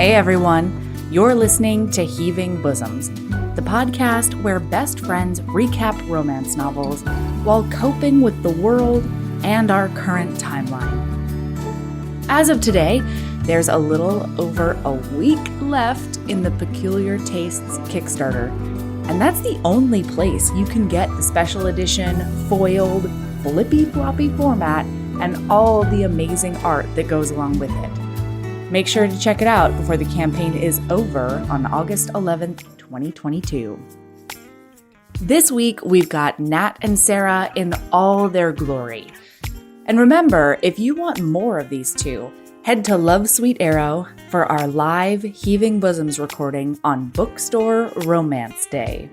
Hey everyone, you're listening to Heaving Bosoms, the podcast where best friends recap romance novels while coping with the world and our current timeline. As of today, there's a little over a week left in the Peculiar Tastes Kickstarter, and that's the only place you can get the special edition, foiled, flippy-floppy format and all the amazing art that goes along with it. Make sure to check it out before the campaign is over on August 11th, 2022. This week, we've got Nat and Sara in all their glory. And remember, if you want more of these two, head to Love Sweet Arrow for our live Heaving Bosoms recording on Bookstore Romance Day.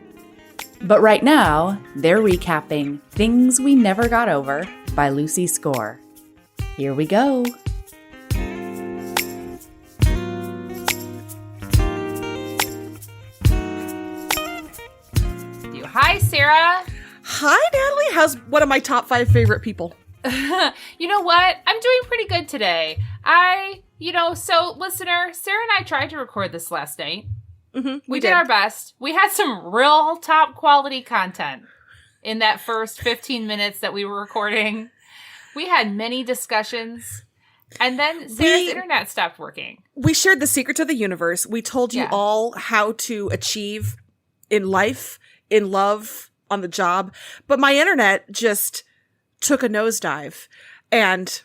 But right now, they're recapping Things We Never Got Over by Lucy Score. Here we go. Hi, Sara. Hi, Natalie. How's one of my top 5 favorite people? You know what? I'm doing pretty good today. So listener, Sara and I tried to record this last night. Mm-hmm, we did our best. We had some real top quality content in that first 15 minutes that we were recording. We had many discussions. And then Sara's internet stopped working. We shared the secrets of the universe. We told you all how to achieve in life, in love, on the job. But my internet just took a nosedive. And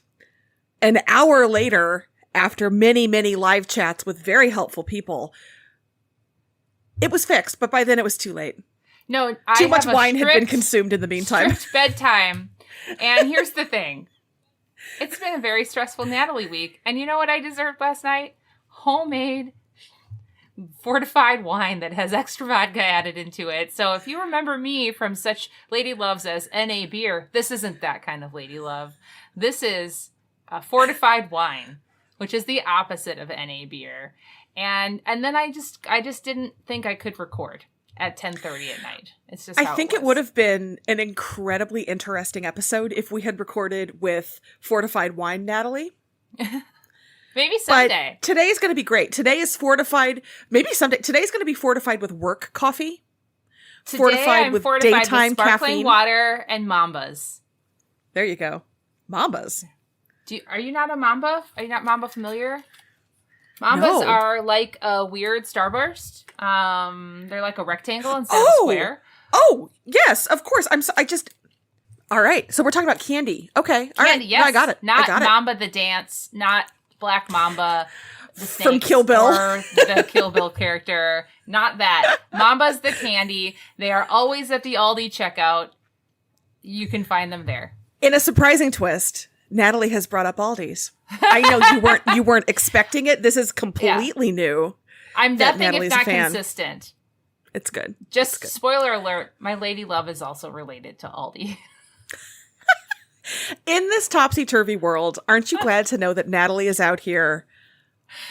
an hour later, after many, many live chats with very helpful people, it was fixed. But by then it was too late. No, too much wine had been consumed in the meantime. Strict bedtime. And here's the thing. It's been a very stressful Natalie week. And you know what I deserved last night? Homemade fortified wine that has extra vodka added into it. So if you remember me from such lady loves as NA beer, this isn't that kind of lady love. This is a fortified wine, which is the opposite of NA beer. And then I just didn't think I could record at 10:30 at night. It's just I think it would have been an incredibly interesting episode if we had recorded with fortified wine, Natalie. Maybe someday. But today is going to be great. Today is fortified. Maybe someday. Today's going to be fortified with work coffee. Today I'm fortified daytime with sparkling caffeine. water and Mambas. There you go. Mambas. Are you not a Mamba? Are you not Mamba familiar? Mambas are like a weird starburst. They're like a rectangle instead of a square. Oh, yes, of course. All right. So we're talking about candy. Okay. All right. Yes. No, I got it. Not I got Mamba the dance, not Black Mamba the snake from Kill Bill. Or the Kill Bill character. Not that. Mamba's the candy. They are always at the Aldi checkout. You can find them there. In a surprising twist, Natalie has brought up Aldi's. I know you weren't expecting it. This is completely new. I'm nothing Natalie's if not a fan. consistent. It's good. Just it's good. Spoiler alert, my lady love is also related to Aldi. In this topsy-turvy world, aren't you glad to know that Natalie is out here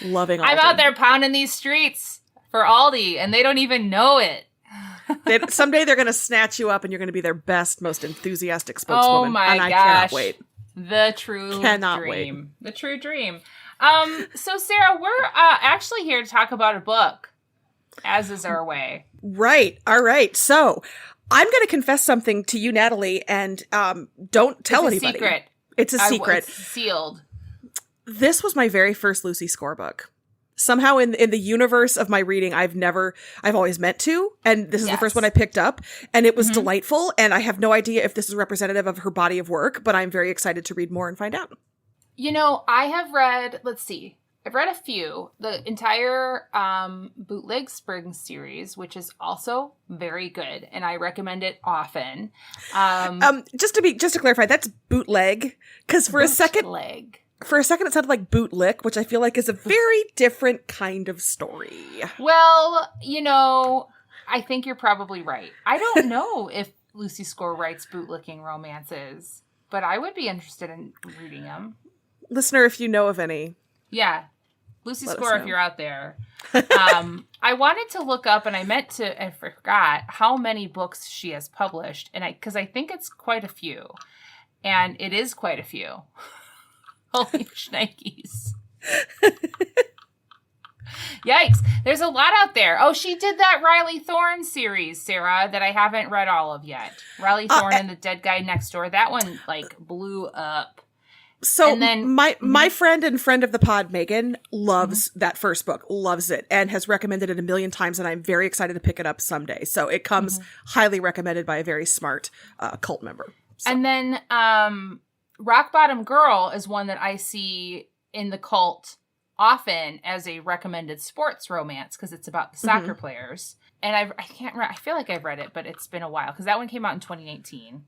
loving Aldi? I'm out there pounding these streets for Aldi, and they don't even know it. Someday they're going to snatch you up, and you're going to be their best, most enthusiastic spokeswoman. Oh my and gosh. I cannot wait. The true Cannot dream. Wait. The true dream. So Sara, we're actually here to talk about a book, as is our way. Right. All right. So I'm going to confess something to you, Natalie, and don't tell anybody. Secret. It's a secret. It's sealed. This was my very first Lucy Score book. Somehow in the universe of my reading, I've always meant to, and this is the first one I picked up, and it was delightful, and I have no idea if this is representative of her body of work, but I'm very excited to read more and find out. You know, I have read, I've read a few. The entire Bootleg Spring series, which is also very good, and I recommend it often. Just to clarify, that's bootleg, because for a second it sounded like bootlick, which I feel like is a very different kind of story. Well, you know, I think you're probably right. I don't know if Lucy Score writes bootlicking romances, but I would be interested in reading them. Listener, if you know of any. Yeah. Lucy Score, if you're out there. I wanted to look up, and I forgot how many books she has published, because I think it's quite a few. And it is quite a few. Holy shnikes. Yikes. There's a lot out there. Oh, she did that Riley Thorne series, Sarah, that I haven't read all of yet. Riley Thorne and the Dead Guy Next Door. That one, like, blew up. So and then, my friend and friend of the pod, Megan, loves that first book, loves it, and has recommended it a million times, and I'm very excited to pick it up someday. So it comes highly recommended by a very smart cult member. So. And then Rock Bottom Girl is one that I see in the cult often as a recommended sports romance because it's about the soccer players. And I feel like I've read it, but it's been a while because that one came out in 2019.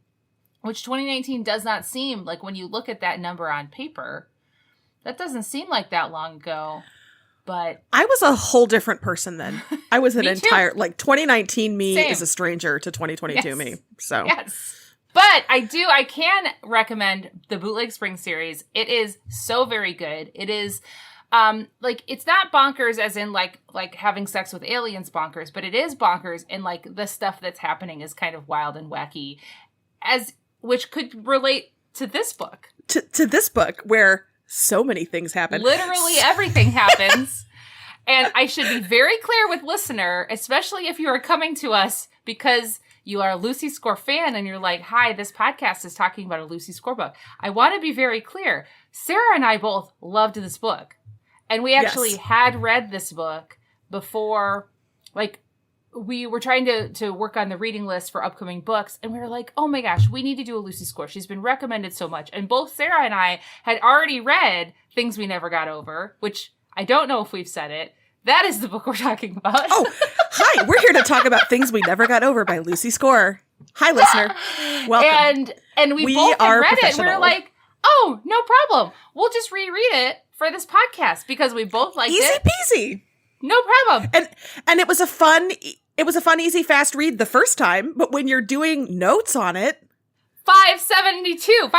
Which 2019 does not seem like, when you look at that number on paper, that doesn't seem like that long ago. But I was a whole different person then. I was an entire, too. Like 2019 me Same. is a stranger to 2022 me. So yes. But I can recommend the Bootleg Spring series. It is so very good. It is like, it's not bonkers as in like having sex with aliens bonkers, but it is bonkers, and like the stuff that's happening is kind of wild and wacky, which could relate to this book. To this book, where so many things happen. Literally everything happens. And I should be very clear with listener, especially if you are coming to us because you are a Lucy Score fan and you're like, hi, this podcast is talking about a Lucy Score book. I want to be very clear. Sarah and I both loved this book. And we actually had read this book before, like, we were trying to work on the reading list for upcoming books, and we were like, oh my gosh, we need to do a Lucy Score. She's been recommended so much. And both Sarah and I had already read Things We Never Got Over, which I don't know if we've said it. That is the book we're talking about. Oh, hi. We're here to talk about Things We Never Got Over by Lucy Score. Hi, listener. Welcome. And we both had read it. We were like, oh, no problem. We'll just reread it for this podcast because we both liked it. Easy peasy. No problem. And it was a fun, easy, fast read the first time, but when you're doing notes on it. 572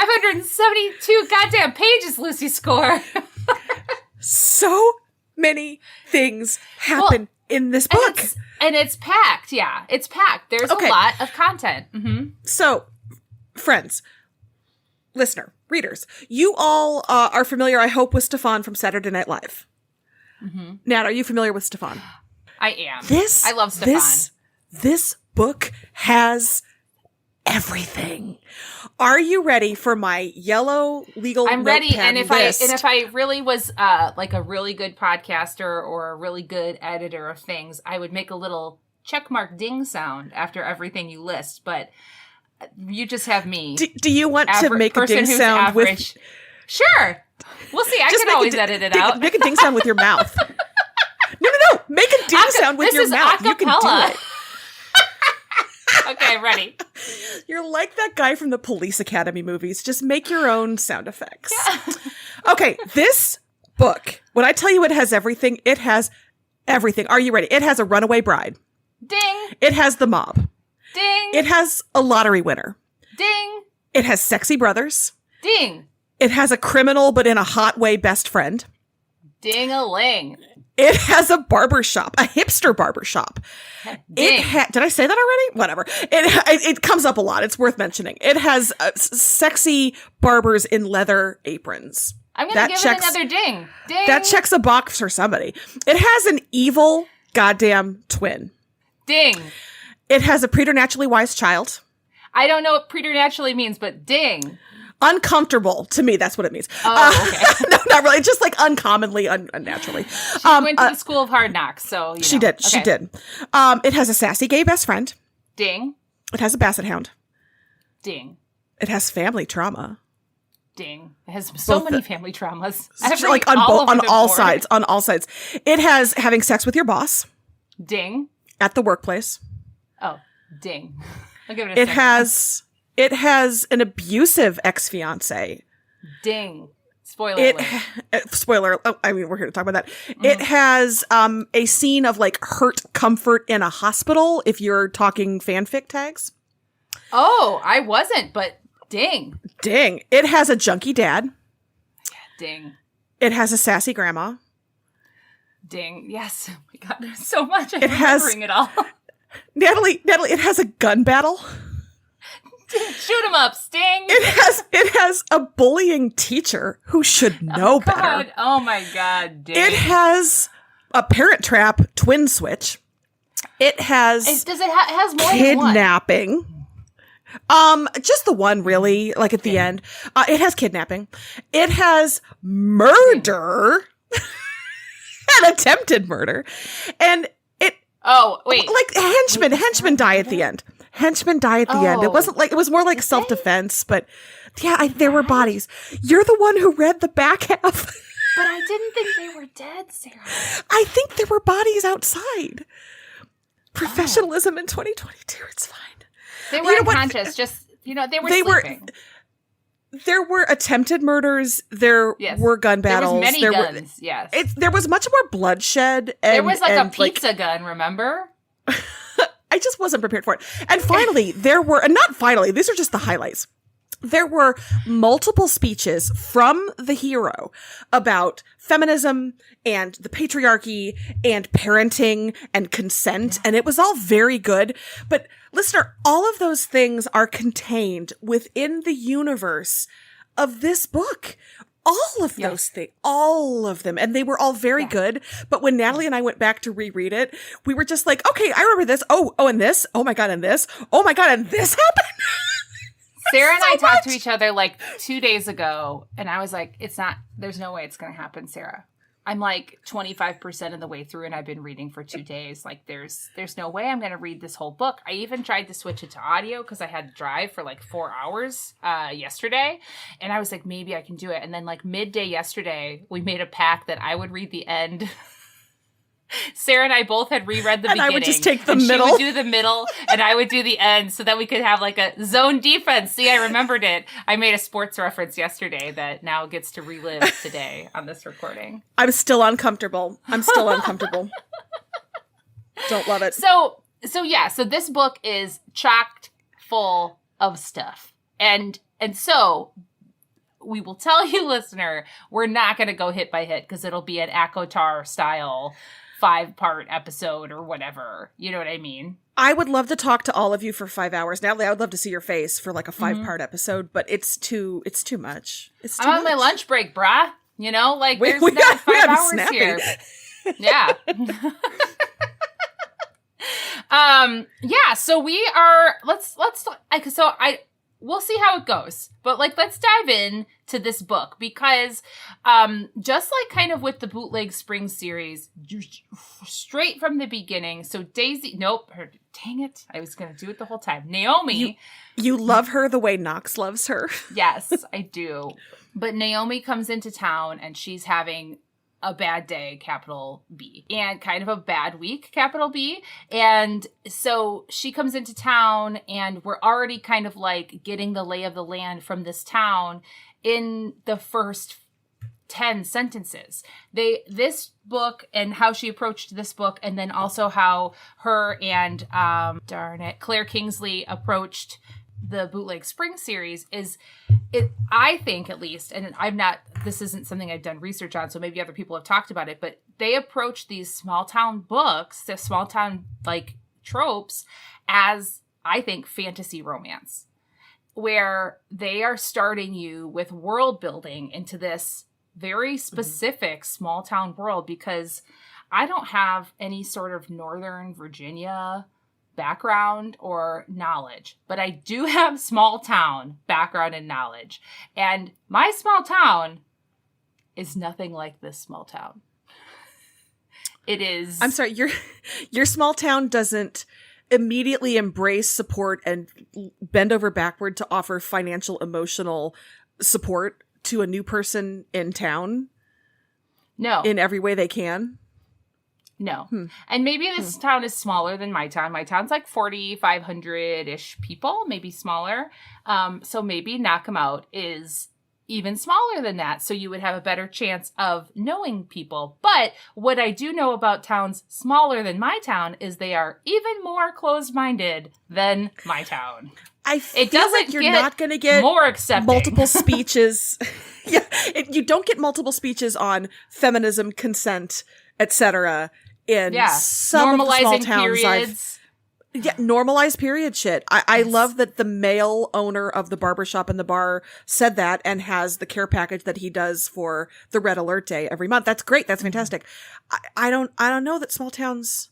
goddamn pages, Lucy Score. So many things happen in this book. And it's packed, yeah. It's packed. There's a lot of content. Mm-hmm. So, friends, listener, readers, you all are familiar, I hope, with Stefan from Saturday Night Live. Mm-hmm. Nat, are you familiar with Stefan? I am. I love Stefan. This book has everything. Are you ready for my yellow legal I'm ready, and if list? I really was like a really good podcaster or a really good editor of things, I would make a little checkmark ding sound after everything you list, but you just have me. Do you want to make a ding sound with... Sure. We'll see. I can always edit it out. Make a ding sound with your mouth. No. Make a ding sound with your mouth. You can do it. Okay, ready. You're like that guy from the Police Academy movies. Just make your own sound effects. Yeah. Okay, this book, when I tell you it has everything, it has everything. Are you ready? It has a runaway bride. Ding. It has the mob. Ding. It has a lottery winner. Ding. It has sexy brothers. Ding. It has a criminal, but in a hot way, best friend. Ding-a-ling. It has a barber shop, a hipster barber shop. Ding. Did I say that already? Whatever. It comes up a lot. It's worth mentioning. It has sexy barbers in leather aprons. I'm going to give it another ding. Ding. That checks a box for somebody. It has an evil goddamn twin. Ding. It has a preternaturally wise child. I don't know what preternaturally means, but ding. Uncomfortable. To me, that's what it means. Oh, okay. No, not really. Just like uncommonly, unnaturally. She went to the school of hard knocks, so she did. Okay. She did. It has a sassy gay best friend. Ding. It has a basset hound. Ding. It has family trauma. Ding. It has so many family traumas. Like on all sides. On all sides. It has having sex with your boss. Ding. At the workplace. Oh, ding. I'll give it a second. It has an abusive ex-fiance. Ding. Spoiler alert. Spoiler. Oh, I mean, we're here to talk about that. Mm-hmm. It has a scene of like hurt comfort in a hospital, if you're talking fanfic tags. Oh, I wasn't, but ding. Ding. It has a junkie dad. Ding. It has a sassy grandma. Ding. Yes. Oh my God, there's so much. I'm remembering it all. Natalie, it has a gun battle. Shoot 'em up, Sting. It has a bullying teacher who should know better. Oh my God, dang. It has a Parent Trap twin switch. It has it has more kidnapping. than one. Just the one, really, like at the end. It has kidnapping. It has murder. And attempted murder. And oh, wait. Like henchmen die at the end. Henchmen die at the end. It wasn't like, it was more like self-defense, but yeah, there were bodies. You're the one who read the back half. But I didn't think they were dead, Sarah. I think there were bodies outside. Professionalism in 2022, it's fine. They were unconscious, just, they were sleeping. There were attempted murders. There were gun battles. There was many guns, yes. There was much more bloodshed. There was a pizza gun, remember? I just wasn't prepared for it. And finally, these are just the highlights. There were multiple speeches from the hero about feminism and the patriarchy and parenting and consent. And it was all very good. But listener, all of those things are contained within the universe of this book. All of those things, all of them. And they were all very good. But when Natalie and I went back to reread it, we were just like, okay, I remember this. Oh, and this. Oh my God, and this. Oh my God, and this happened. Sarah and I talked to each other like 2 days ago, and I was like, there's no way it's going to happen, Sarah. I'm like 25% of the way through, and I've been reading for 2 days. Like, there's no way I'm going to read this whole book. I even tried to switch it to audio because I had to drive for like 4 hours yesterday, and I was like, maybe I can do it. And then like midday yesterday, we made a pact that I would read the end. Sarah and I both had reread the beginning. And I would just take the middle. She would do the middle, and I would do the end so that we could have like a zone defense. See, I remembered it. I made a sports reference yesterday that now gets to relive today on this recording. I'm still uncomfortable. Don't love it. So this book is chocked full of stuff. And so we will tell you, listener, we're not going to go hit by hit because it'll be an ACOTAR style 5-part episode or whatever. You know what I mean? I would love to talk to all of you for 5 hours. Natalie, I would love to see your face for like a 5-part episode, but it's too much. It's too I'm on my lunch break, brah. There's not 5 hours snappy here. Yeah. So we are, we'll see how it goes, but let's dive in to this book because, just like kind of with the Bootleg Spring series, straight from the beginning. So Daisy, dang it. I was going to do it the whole time. Naomi. You love her the way Knox loves her. Yes, I do. But Naomi comes into town and she's having a bad day, capital B, and kind of a bad week, capital B. And so she comes into town and we're already kind of like getting the lay of the land from this town in the first 10 sentences. This book and how she approached this book, and then also how her and, Claire Kingsley approached the Bootleg Spring series I think at least, and this isn't something I've done research on, so maybe other people have talked about it, but they approach these small town books, the small town like tropes, as I think fantasy romance, where they are starting you with world building into this very specific small town world, because I don't have any sort of Northern Virginia background or knowledge, but I do have small town background and knowledge. And my small town is nothing like this small town. It is. I'm sorry, your small town doesn't immediately embrace support and bend over backward to offer financial, emotional support to a new person in town. No. In every way they can. No. And maybe this town is smaller than my town. My town's like 4,500-ish people, maybe smaller. So maybe Knockmeout is even smaller than that. So you would have a better chance of knowing people. But what I do know about towns smaller tthan my town is they are even more closed-minded than my town. I feel like you're not going to get more accepting. Multiple speeches. You don't get multiple speeches on feminism, consent, etc. in some of the small towns. Normalizing periods. Yeah, normalized period shit. I love that the male owner of the barbershop and the bar said that and has the care package that he does for the Red Alert Day every month. That's great. That's fantastic. I don't know that small towns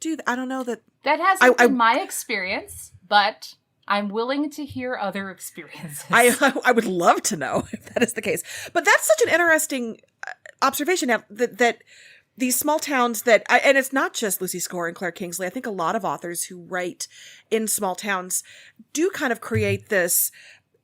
do that. I don't know that. That hasn't been my experience, but I'm willing to hear other experiences. I would love to know if that is the case. But that's such an interesting observation that these small towns and it's not just Lucy Score and Claire Kingsley. I think a lot of authors who write in small towns do kind of create this,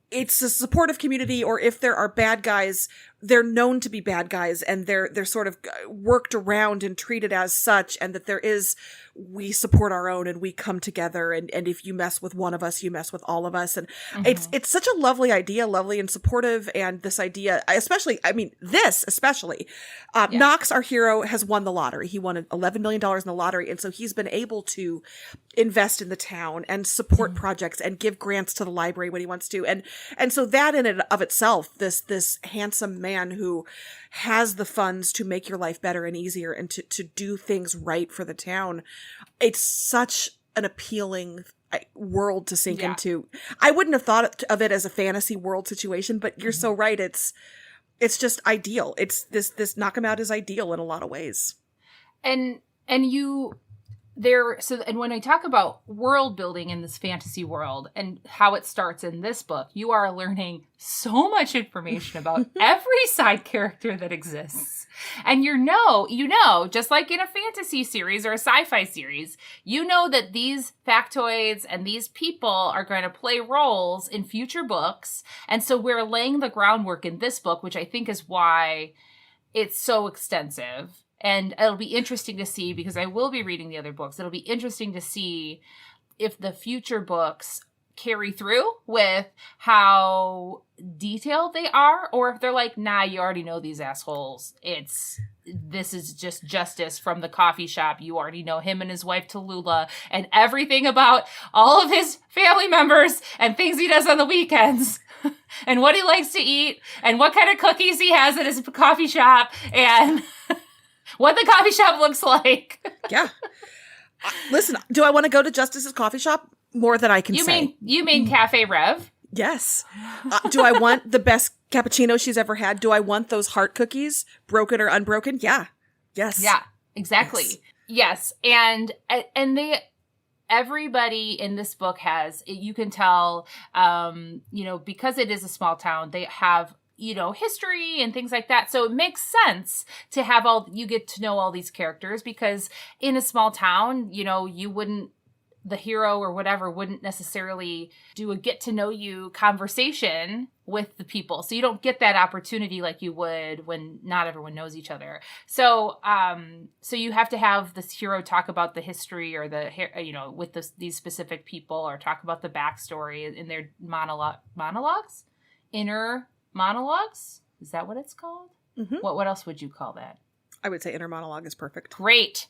it's a supportive community, or if there are bad guys, they're known to be bad guys and they're sort of worked around and treated as such, and that we support our own and we come together, and if you mess with one of us, you mess with all of us. And it's such a lovely idea, lovely and supportive. And this idea, especially, Knox, our hero, has won the lottery. He won $11 million in the lottery. And so he's been able to invest in the town and support projects and give grants to the library when he wants to. And so that in and of itself, this handsome man who has the funds to make your life better and easier and to do things right for the town. It's such an appealing world to sink into. I wouldn't have thought of it as a fantasy world situation, but you're so right. It's just ideal. It's this Knockmeout is ideal in a lot of ways. And when I talk about world building in this fantasy world and how it starts in this book, you are learning so much information about every side character that exists. And you know, just like in a fantasy series or a sci-fi series, you know that these factoids and these people are going to play roles in future books. And so we're laying the groundwork in this book, which I think is why it's so extensive. And it'll be interesting to see, because I will be reading the other books, it'll be interesting to see if the future books carry through with how detailed they are, or if they're like, nah, you already know these assholes. This is just Justice from the coffee shop. You already know him and his wife Tallulah and everything about all of his family members and things he does on the weekends and what he likes to eat and what kind of cookies he has at his coffee shop and what the coffee shop looks like. Yeah. Listen, do I want to go to Justice's coffee shop? More than I can say. You mean Cafe Rev? Yes. Do I want the best cappuccino she's ever had? Do I want those heart cookies, broken or unbroken? Yeah. Yes. Yeah, exactly. Yes. And everybody in this book has, you can tell, because it is a small town, they have, history and things like that. So it makes sense to have you get to know all these characters, because in a small town, the hero or whatever wouldn't necessarily do a get to know you conversation with the people. So you don't get that opportunity like you would when not everyone knows each other. So, so you have to have this hero talk about the history or with these specific people, or talk about the backstory in their monologues, inner monologues. Is that what it's called? Mm-hmm. What else would you call that? I would say inner monologue is perfect. Great.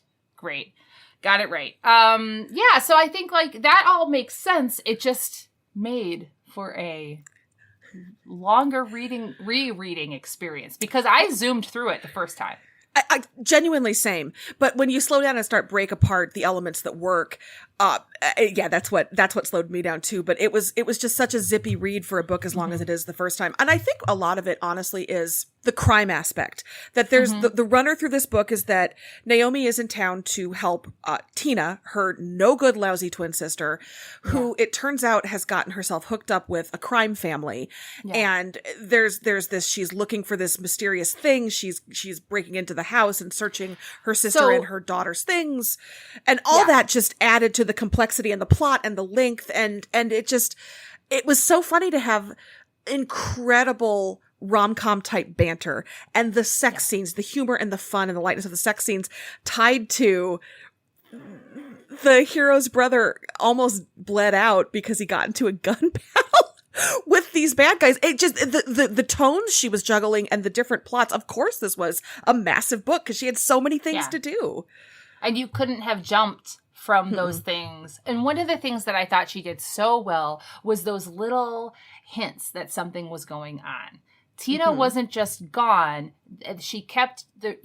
Got it right. So I think like that all makes sense. It just made for a longer rereading experience, because I zoomed through it the first time. I genuinely same. But when you slow down and start break apart the elements that work, that's what slowed me down too. But it was just such a zippy read for a book as long as it is the first time. And I think a lot of it honestly is the crime aspect. That there's the runner through this book is that Naomi is in town to help Tina, her no good lousy twin sister, who it turns out has gotten herself hooked up with a crime family. Yeah. And there's this, she's looking for this mysterious thing. She's breaking into the house and searching her sister and her daughter's things. And all that just added to the complexity and the plot and the length. And it was so funny to have incredible rom-com type banter and the sex scenes, the humor and the fun and the lightness of the sex scenes tied to the hero's brother almost bled out because he got into a gun battle with these bad guys. It just, the tones she was juggling and the different plots. Of course, this was a massive book because she had so many things to do. And you couldn't have jumped from those things. And one of the things that I thought she did so well was those little hints that something was going on. Tina wasn't just gone. She kept the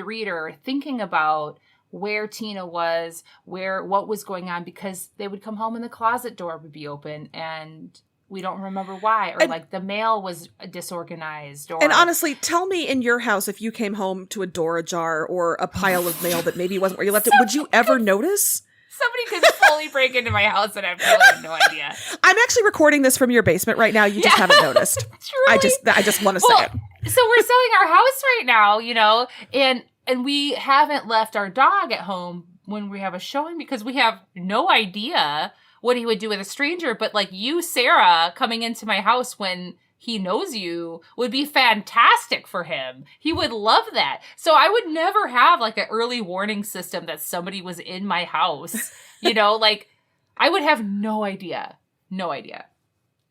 reader, thinking about where Tina was, what was going on, because they would come home and the closet door would be open and we don't remember why, or like the mail was disorganized. And honestly, tell me in your house, if you came home to a door ajar or a pile of mail that maybe wasn't where you left it, would you ever notice? Somebody could fully break into my house and I have no idea. I'm actually recording this from your basement right now. You just haven't noticed. Truly. I just want to say it. So we're selling our house right now, you know, and we haven't left our dog at home when we have a showing because we have no idea what he would do with a stranger. But like you, Sarah, coming into my house when he knows you would be fantastic for him. He would love that. So I would never have like an early warning system that somebody was in my house. You know, like I would have no idea. No idea.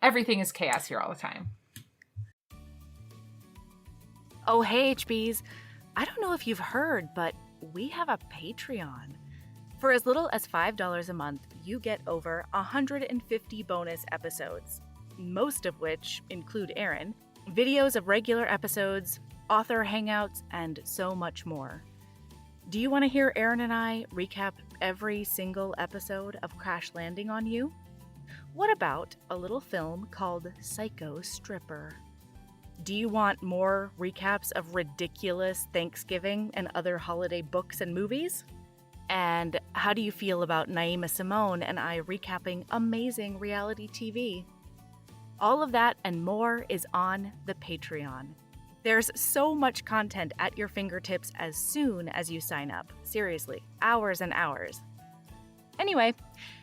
Everything is chaos here all the time. Oh, hey, HBs. I don't know if you've heard, but we have a Patreon. For as little as $5 a month, you get over 150 bonus episodes, most of which include Aaron, videos of regular episodes, author hangouts, and so much more. Do you want to hear Aaron and I recap every single episode of Crash Landing on You? What about a little film called Psycho Stripper? Do you want more recaps of ridiculous Thanksgiving and other holiday books and movies? And how do you feel about Naima Simone and I recapping amazing reality TV? All of that and more is on the Patreon. There's so much content at your fingertips as soon as you sign up. Seriously, hours and hours. Anyway,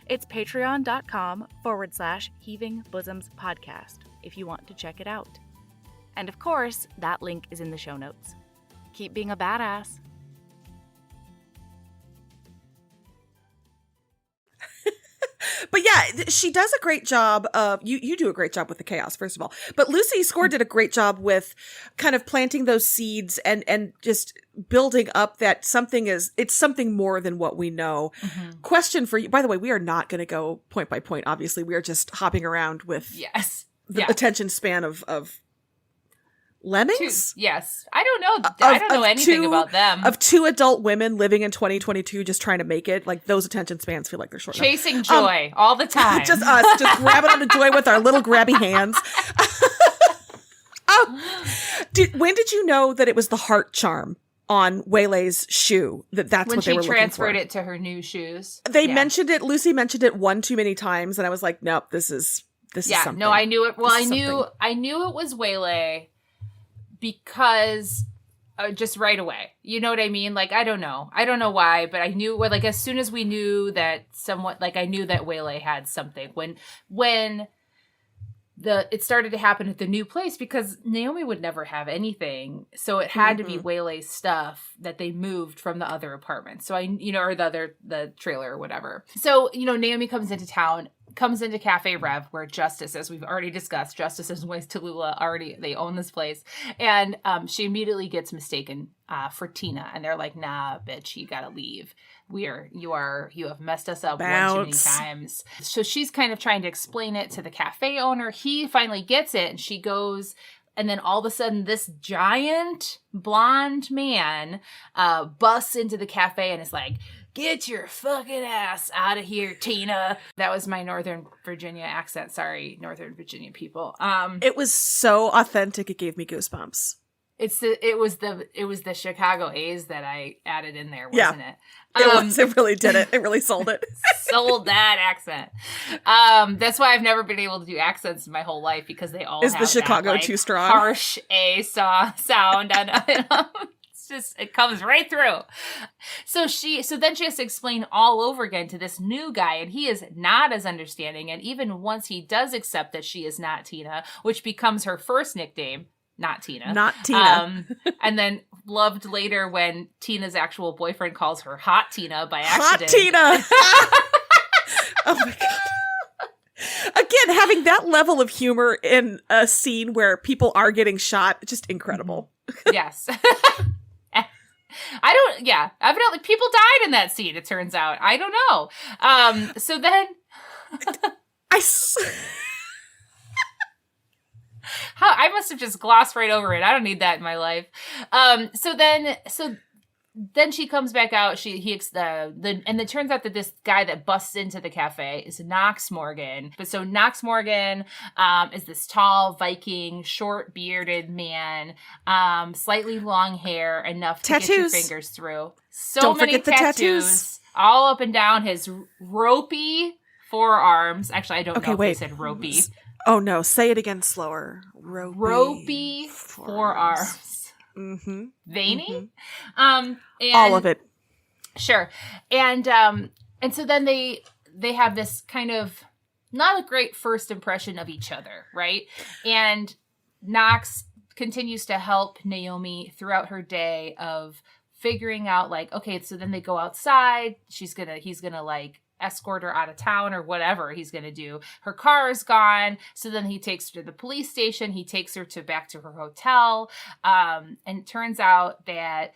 it's patreon.com/Heaving Bosoms Podcast if you want to check it out. And of course, that link is in the show notes. Keep being a badass. But yeah, she does a great job of, you do a great job with the chaos, first of all. But Lucy Score did a great job with kind of planting those seeds and just building up that it's something more than what we know. Mm-hmm. Question for you, by the way, we are not going to go point by point, obviously. We are just hopping around with the attention span of lemmings? Yes. I don't know. I don't know anything about them. Of two adult women living in 2022 just trying to make it. Like, those attention spans feel like they're short. Chasing joy all the time. Just us. Just grabbing onto joy with our little grabby hands. When did you know that it was the heart charm on Waylay's shoe? That's what they were looking for. When she transferred it to her new shoes. They mentioned it. Lucy mentioned it one too many times. And I was like, nope, this is something. No, I knew it. Well, I knew it was Waylay. Because just right away, you know what I mean? Like, I don't know why, but I knew, like, as soon as we knew that I knew that Waylay had something when it started to happen at the new place, because Naomi would never have anything. So it had to be Waylay's stuff that they moved from the other apartment. So or the trailer or whatever. So, Naomi comes into Cafe Rev, where Justice, as we've already discussed, Justice is with Tallulah, they own this place. And she immediately gets mistaken for Tina. And they're like, nah, bitch, you gotta leave. You have messed us up one too many times. So she's kind of trying to explain it to the cafe owner. He finally gets it, and she goes, and then all of a sudden this giant blonde man busts into the cafe and is like, get your fucking ass out of here, Tina. That was my Northern Virginia accent. Sorry, Northern Virginia people. It was so authentic. It gave me goosebumps. It was the Chicago A's that I added in there, wasn't it? It really did it. It really sold it. Sold that accent. That's why I've never been able to do accents in my whole life, because they all have the Chicago that, too strong? Harsh A sound on it comes right through. So then she has to explain all over again to this new guy, and he is not as understanding. And even once he does accept that she is not Tina, which becomes her first nickname, not Tina. Not Tina. And then loved later when Tina's actual boyfriend calls her Hot Tina by accident. Hot Tina! Oh my God. Again, having that level of humor in a scene where people are getting shot, just incredible. Yes. Evidently people died in that scene, it turns out. I don't know. So then... I must have just glossed right over it. I don't need that in my life. So then she comes back out. And it turns out that this guy that busts into the cafe is Knox Morgan. But so Knox Morgan is this tall Viking, short bearded man, slightly long hair, enough to get your fingers through. Don't forget the tattoos all up and down his ropey forearms. Actually, I don't know if they said ropey. Oh no, say it again slower. Ropey forearms. Mm-hmm. Veiny, and all of it. Sure, and so then they have this kind of not a great first impression of each other, right? And Knox continues to help Naomi throughout her day of figuring out, like, okay, so then they go outside. He's gonna like escort her out of town or whatever he's going to do. Her car is gone. So then he takes her to the police station. He takes her back to her hotel. And it turns out that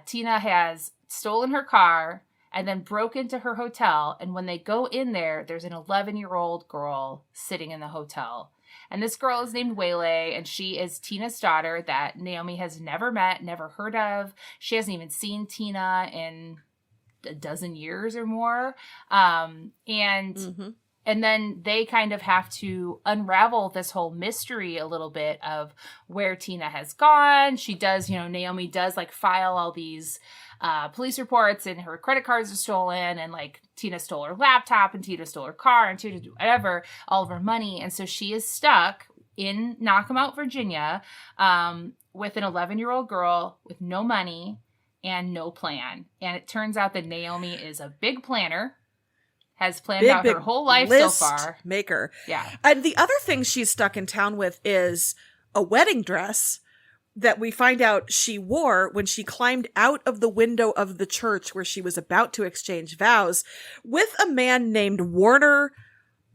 Tina has stolen her car and then broke into her hotel. And when they go in there, there's an 11-year-old girl sitting in the hotel. And this girl is named Waylay, and she is Tina's daughter that Naomi has never met, never heard of. She hasn't even seen Tina in a dozen years or more. And then they kind of have to unravel this whole mystery a little bit of where Tina has gone. She does, Naomi does like file all these police reports, and her credit cards are stolen, and like Tina stole her laptop, and Tina stole her car, and Tina whatever, all of her money. And so she is stuck in Knockmeout, Virginia, with an 11-year-old girl with no money and no plan. And it turns out that Naomi is a big planner, has planned out her whole life so far. Maker. Yeah. And the other thing she's stuck in town with is a wedding dress that we find out she wore when she climbed out of the window of the church where she was about to exchange vows with a man named Warner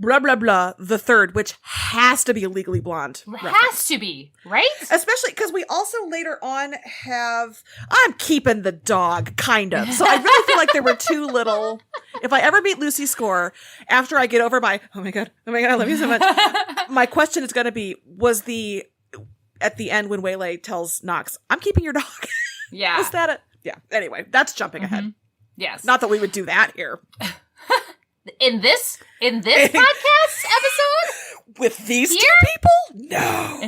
blah, blah, blah, the third, which has to be a Legally Blonde reference. Has to be, right? Especially because we also later on have, I'm keeping the dog, kind of. So I really feel like there were too little, if I ever meet Lucy Score, after I get over my, oh my God, I love you so much. My question is going to be, at the end when Waylay tells Knox, I'm keeping your dog. Yeah. Was that it? Yeah. Anyway, that's jumping ahead. Yes. Not that we would do that here. In this podcast episode? With these two people? No.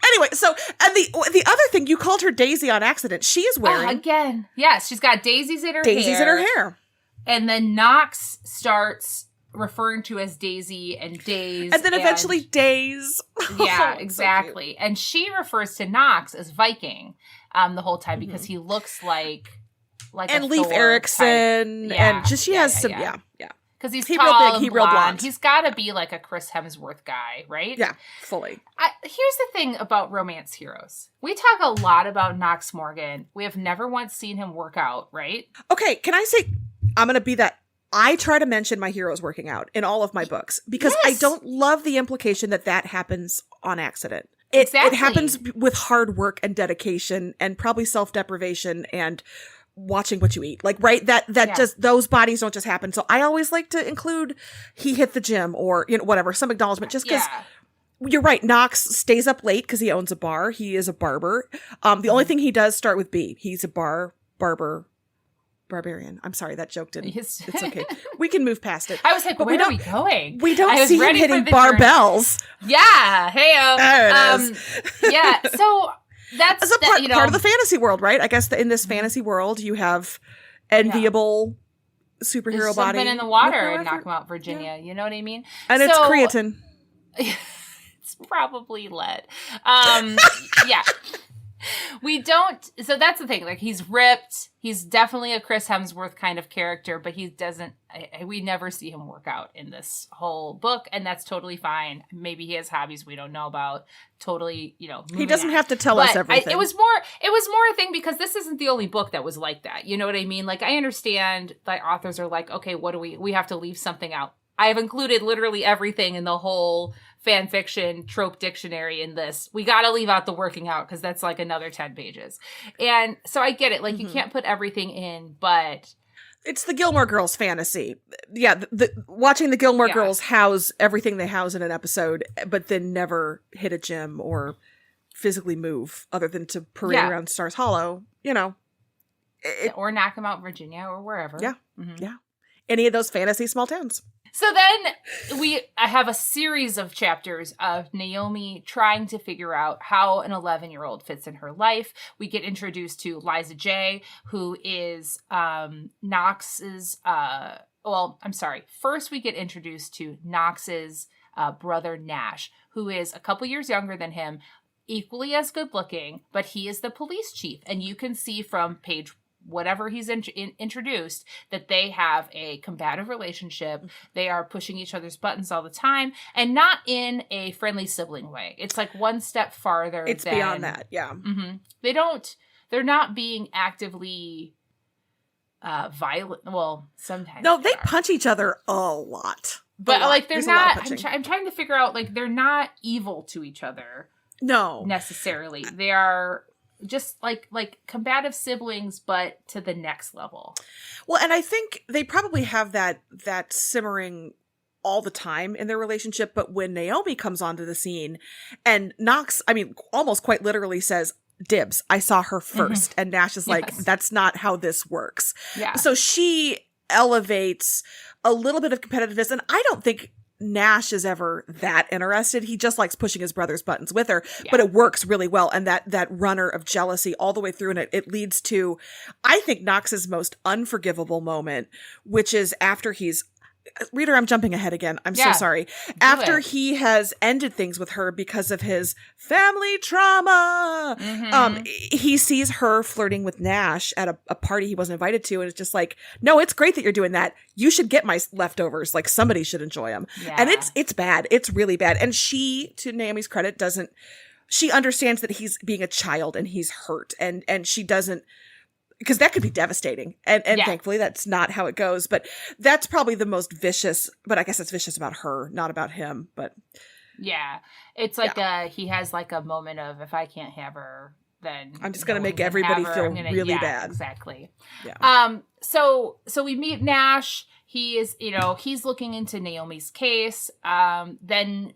Anyway, so, and the other thing, you called her Daisy on accident. She is wearing... again. Yes, she's got daisies in her hair. Daisies in her hair. And then Knox starts referring to as Daisy and Days. And then eventually Days. Yeah, exactly. So and she refers to Knox as Viking the whole time because he looks like and a Leif Thor Erikson, type. and just she has some, yeah. Because he's he tall real big, and he real blonde. He's got to be like a Chris Hemsworth guy, right? Yeah, fully. Here's the thing about romance heroes. We talk a lot about Knox Morgan. We have never once seen him work out, right? Okay, can I say, I'm going to be that. I try to mention my heroes working out in all of my books because I don't love the implication that happens on accident. It happens with hard work and dedication and probably self-deprivation and watching what you eat. Like, right? That just, those bodies don't just happen. So I always like to include he hit the gym or, whatever, some acknowledgement just because you're right. Knox stays up late because he owns a bar. He is a barber. The only thing he does start with B. He's a barber. Barbarian. I'm sorry, that joke didn't. It's okay. We can move past it. I was like, but where are we going? We don't see him hitting barbells. Yeah. Hey, there it is. Yeah. So that's part of the fantasy world, right? I guess in this fantasy world, you have enviable superhero body. Something in the water in Knockmeout, Virginia. Yeah. You know what I mean? And it's creatine. It's probably lead. Yeah. We don't, so that's the thing, like he's ripped, he's definitely a Chris Hemsworth kind of character, but he doesn't, we never see him work out in this whole book, and that's totally fine. Maybe he has hobbies we don't know about, totally, he doesn't have to tell us everything. It was more a thing because this isn't the only book that was like that, you know what I mean? Like, I understand that authors are like, okay, what do we have to leave something out. I have included literally everything in the whole fan fiction trope dictionary in this. We got to leave out the working out because that's like another 10 pages. And so I get it. Like, you can't put everything in, but... It's the Gilmore Girls fantasy. Yeah, watching the Gilmore Girls house everything they house in an episode, but then never hit a gym or physically move other than to parade around Stars Hollow, you know. Or Knockmeout, Virginia, or wherever. Yeah. Yeah. Any of those fantasy small towns. So then I have a series of chapters of Naomi trying to figure out how an 11-year-old fits in her life. We get introduced to Liza J, who is Knox's, First we get introduced to Knox's brother Nash, who is a couple years younger than him, equally as good looking, but he is the police chief. And you can see from page whatever he's introduced, that they have a combative relationship. They are pushing each other's buttons all the time, and not in a friendly sibling way. It's like one step farther. It's beyond that, yeah. Mm-hmm. They're not being actively violent. Well, sometimes. No, they punch each other a lot. But like, they're not, I'm trying to figure out, like, they're not evil to each other. No. Necessarily. They are just like combative siblings, but to the next level. Well, and I think they probably have that simmering all the time in their relationship, but when Naomi comes onto the scene and Knox, I mean, almost quite literally says, dibs, I saw her first. And Nash is like, that's not how this works. Yeah. So she elevates a little bit of competitiveness, and I don't think Nash is ever that interested. He just likes pushing his brother's buttons with her, but it works really well. And that runner of jealousy all the way through, and it leads to, I think, Knox's most unforgivable moment, which is after he's, reader, I'm jumping ahead again. I'm so sorry. After he has ended things with her because of his family trauma, he sees her flirting with Nash at a party he wasn't invited to. And it's just like, no, it's great that you're doing that. You should get my leftovers. Like, somebody should enjoy them. Yeah. And it's bad. It's really bad. And she, to Naomi's credit, she understands that he's being a child and he's hurt. And she doesn't, because that could be devastating. And thankfully that's not how it goes. But that's probably the most vicious, but I guess it's vicious about her, not about him. But yeah, it's like he has like a moment of, if I can't have her, then I'm just going to make everybody feel really bad. Exactly. Yeah. So we meet Nash. He is, he's looking into Naomi's case. Then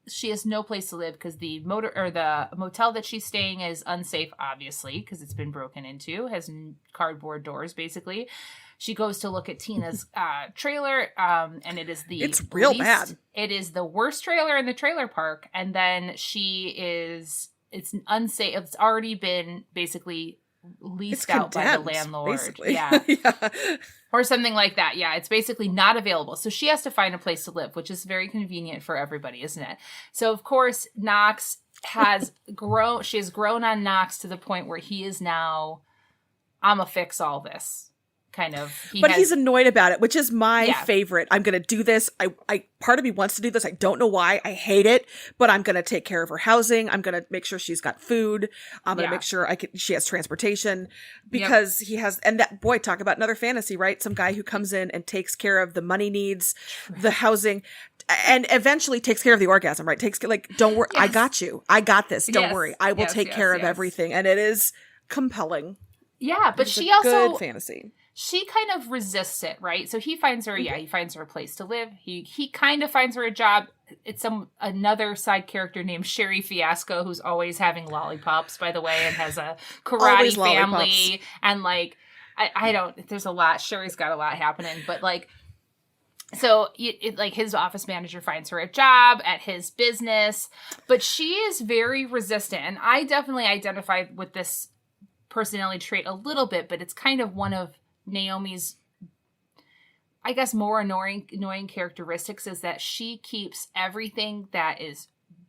she has no place to live because the motel that she's staying is unsafe, obviously, because it's been broken into, has cardboard doors, basically. She goes to look at Tina's trailer, and it's real bad. It is the worst trailer in the trailer park. And then it's unsafe. It's already been basically leased out by the landlord. Basically. Yeah. Or something like that. Yeah, it's basically not available. So she has to find a place to live, which is very convenient for everybody, isn't it? So, of course, Knox has grown. She has grown on Knox to the point where he is now, I'm going to fix all this. Kind of. He's annoyed about it, which is my favorite. I'm going to do this. I part of me wants to do this. I don't know why. I hate it, but I'm going to take care of her housing. I'm going to make sure she's got food. I'm going to make sure she has transportation, because he has, and that, boy, talk about another fantasy, right? Some guy who comes in and takes care of the money needs, the housing, and eventually takes care of the orgasm, right? Don't worry. I got you. I got this. Don't worry. I will take care of everything. And it is compelling. Yeah, but she also, good fantasy. She kind of resists it, right? So he finds her, he finds her a place to live. He kind of finds her a job. It's another side character named Sherry Fiasco, who's always having lollipops, by the way, and has a karate family. And like, I don't, there's a lot. Sherry's got a lot happening, but like, so like his office manager finds her a job at his business, but she is very resistant. And I definitely identified with this personality trait a little bit, but it's kind of one of Naomi's, I guess, more annoying characteristics, is that she keeps everything that is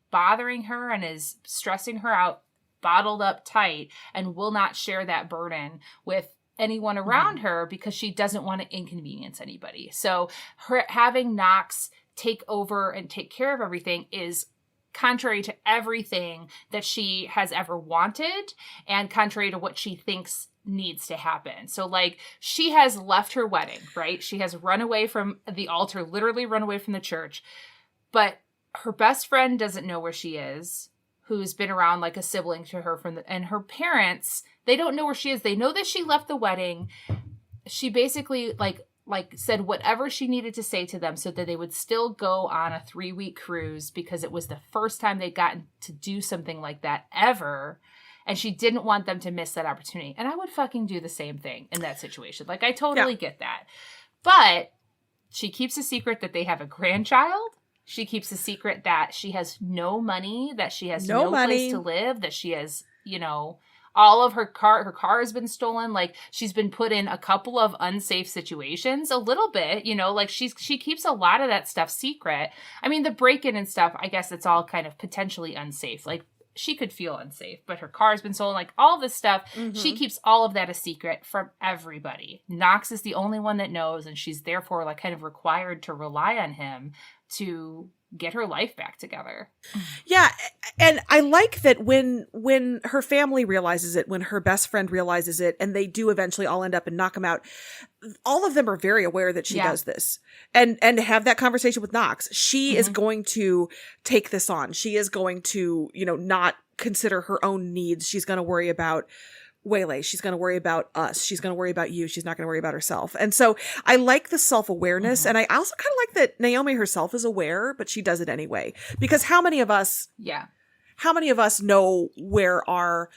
bothering her and is stressing her out bottled up tight, and will not share that burden with anyone around her because she doesn't want to inconvenience anybody. So her having Knox take over and take care of everything is contrary to everything that she has ever wanted, and contrary to what she thinks needs to happen. So like, she has left her wedding, right? She has run away from the altar, literally run away from the church, but her best friend doesn't know where she is, who's been around like a sibling to her and her parents, they don't know where she is. They know that she left the wedding. She basically like like said whatever she needed to say to them so that they would still go on a 3-week cruise because it was the first time they'd gotten to do something like that ever. And she didn't want them to miss that opportunity. And I would fucking do the same thing in that situation. Like, I totally get that. But she keeps a secret that they have a grandchild. She keeps a secret that she has no money, that she has no place to live, that she has, you know, all of her car has been stolen. Like, she's been put in a couple of unsafe situations a little bit, you know, like she keeps a lot of that stuff secret. I mean, the break-in and stuff, I guess it's all kind of potentially unsafe. Like, she could feel unsafe, but her car's been stolen, like all this stuff. She keeps all of that a secret from everybody. Knox is the only one that knows, and she's therefore like kind of required to rely on him to get her life back together. Yeah. And I like that when her family realizes it, when her best friend realizes it, and they do eventually all end up in Knockmeout, all of them are very aware that she does this and have that conversation with Knox. She is going to take this on. She is going to, you know, not consider her own needs. She's going to worry about Waylay. She's going to worry about us. She's going to worry about you. She's not going to worry about herself. And so I like the self-awareness. And I also kind of like that Naomi herself is aware, but she does it anyway. Because how many of us know where our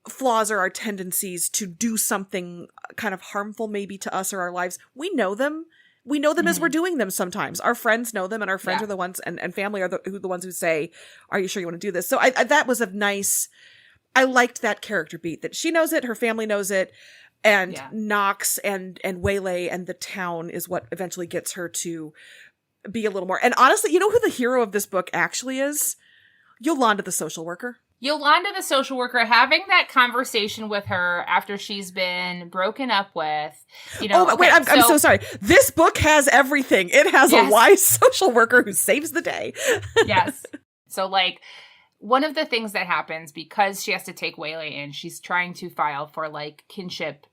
flaws or our tendencies to do something kind of harmful maybe to us or our lives? We know them. We know them as we're doing them sometimes. Our friends know them, and our friends are the ones, and family are the ones who say, are you sure you want to do this? So I that was a nice... I liked that character beat, that she knows it, her family knows it, and Knox and Waylay and the town is what eventually gets her to be a little more. And honestly, you know who the hero of this book actually is? Yolanda, the social worker. Yolanda, the social worker, having that conversation with her after she's been broken up with, you know. Oh, wait, I'm so sorry. This book has everything. It has a wise social worker who saves the day. Yes. So, like, one of the things that happens because she has to take Waylay in, she's trying to file for like kinship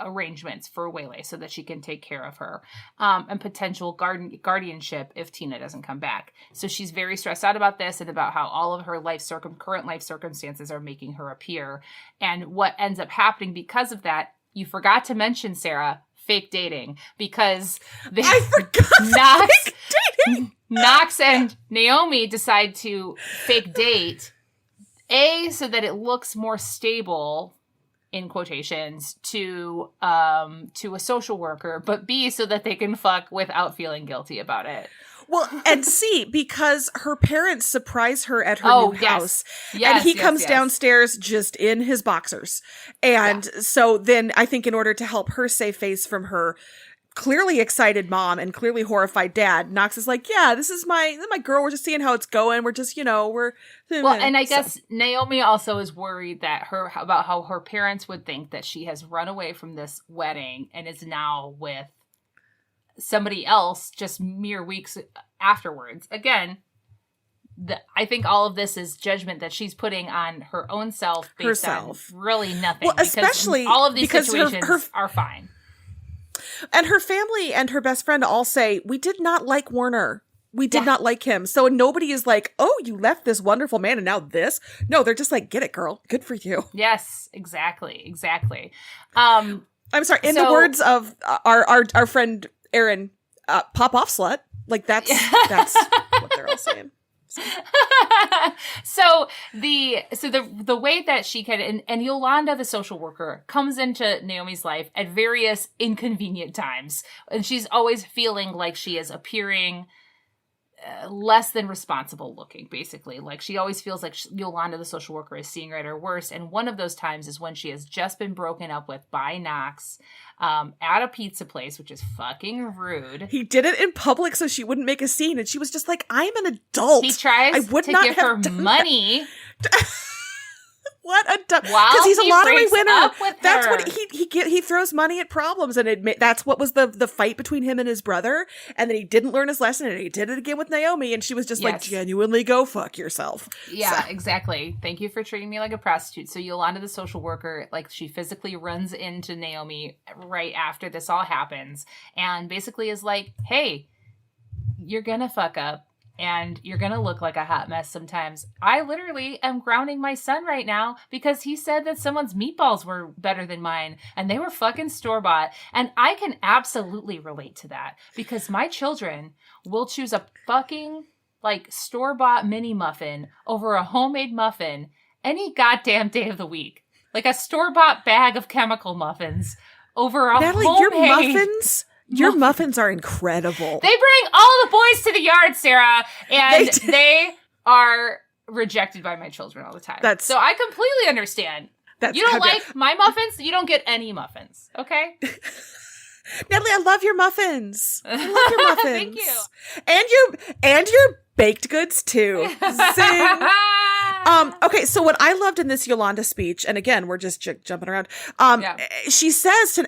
arrangements for Waylay so that she can take care of her and potential guardianship if Tina doesn't come back. So she's very stressed out about this and about how all of her current life circumstances are making her appear. And what ends up happening because of that, you forgot to mention, Sarah, fake dating, because I forgot fake dating. Knox and Naomi decide to fake date, so that it looks more stable, in quotations, to a social worker, but B, so that they can fuck without feeling guilty about it. Well, and C, because her parents surprise her at her new house. And he comes downstairs just in his boxers. And so then I think in order to help her save face from her clearly excited mom and clearly horrified dad, Knox is like, yeah, this is my girl. We're just seeing how it's going. We're just, we're... Well, and I guess Naomi also is worried that about how her parents would think that she has run away from this wedding and is now with somebody else just mere weeks afterwards. Again, I think all of this is judgment that she's putting on her own self based on really nothing. Well, especially all of these situations are fine. And her family and her best friend all say, we did not like Werner. We did not like him. So nobody is like, oh, you left this wonderful man and now this. No, they're just like, get it, girl. Good for you. Yes, exactly. I'm sorry. In the words of our friend Erin, pop off, slut. Like that's what they're all saying. So the way that she can, and Yolanda, the social worker, comes into Naomi's life at various inconvenient times, and she's always feeling like she is appearing less than responsible looking, basically. Like, she always feels like Yolanda, the social worker, is seeing her at her worst. And one of those times is when she has just been broken up with by Knox at a pizza place, which is fucking rude. He did it in public so she wouldn't make a scene, and she was just like, I'm an adult. He tries to give her money. What a dumb... Because he's a lottery winner. That's what he throws money at problems, and that's what was the fight between him and his brother. And then he didn't learn his lesson, and he did it again with Naomi, and she was just like, genuinely go fuck yourself. Yeah, exactly. Thank you for treating me like a prostitute. So Yolanda, the social worker, like, she physically runs into Naomi right after this all happens, and basically is like, hey, you're gonna fuck up. and you're going to look like a hot mess sometimes. I literally am grounding my son right now because he said that someone's meatballs were better than mine and they were fucking store-bought. And I can absolutely relate to that because my children will choose a fucking like store-bought mini muffin over a homemade muffin any goddamn day of the week. Like a store-bought bag of chemical muffins over a Natalie, homemade... Your muffins are incredible. They bring all the boys to the yard, Sarah, and they are rejected by my children all the time. So I completely understand. You don't like my muffins? You don't get any muffins, okay? Natalie, I love your muffins. I love your muffins. Thank you. And your baked goods too. Zing. Okay, so what I loved in this Yolanda speech, and again, we're just jumping around. She says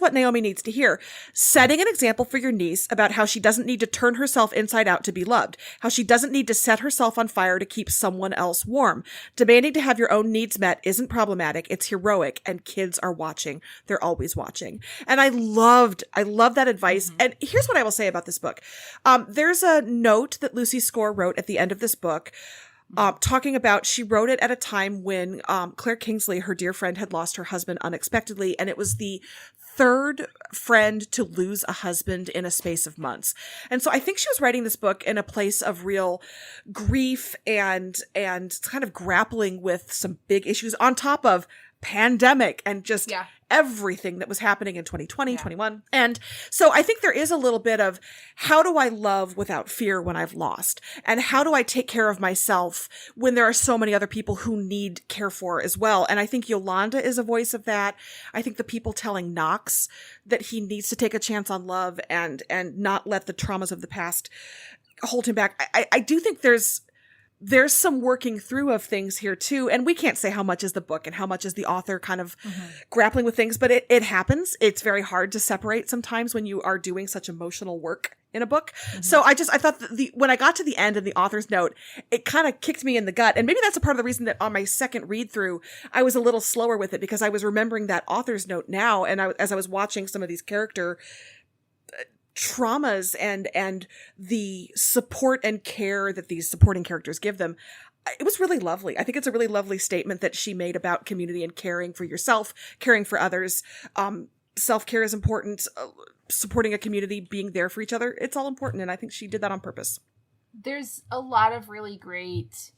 what Naomi needs to hear, setting an example for your niece about how she doesn't need to turn herself inside out to be loved, how she doesn't need to set herself on fire to keep someone else warm. Demanding to have your own needs met isn't problematic. It's heroic, and kids are watching. They're always watching. And I love that advice. Mm-hmm. And here's what I will say about this book. There's a note that Lucy Score wrote at the end of this book, talking about, she wrote it at a time when Claire Kingsley, her dear friend, had lost her husband unexpectedly, and it was the third friend to lose a husband in a space of months. And so I think she was writing this book in a place of real grief and kind of grappling with some big issues on top of pandemic and just everything that was happening in 2020, 21. And so I think there is a little bit of, how do I love without fear when I've lost? And how do I take care of myself when there are so many other people who need care for as well? And I think Yolanda is a voice of that. I think the people telling Knox that he needs to take a chance on love and not let the traumas of the past hold him back. I do think there's some working through of things here too. And we can't say how much is the book and how much is the author kind of grappling with things, but it happens. It's very hard to separate sometimes when you are doing such emotional work in a book. Mm-hmm. So I thought that when I got to the end of the author's note, it kind of kicked me in the gut. And maybe that's a part of the reason that on my second read through, I was a little slower with it, because I was remembering that author's note now. And as I was watching some of these character traumas and the support and care that these supporting characters give them, it was really lovely. I think it's a really lovely statement that she made about community and caring for yourself, caring for others. Self-care is important. Supporting a community, being there for each other, it's all important. And I think she did that on purpose. There's a lot of really great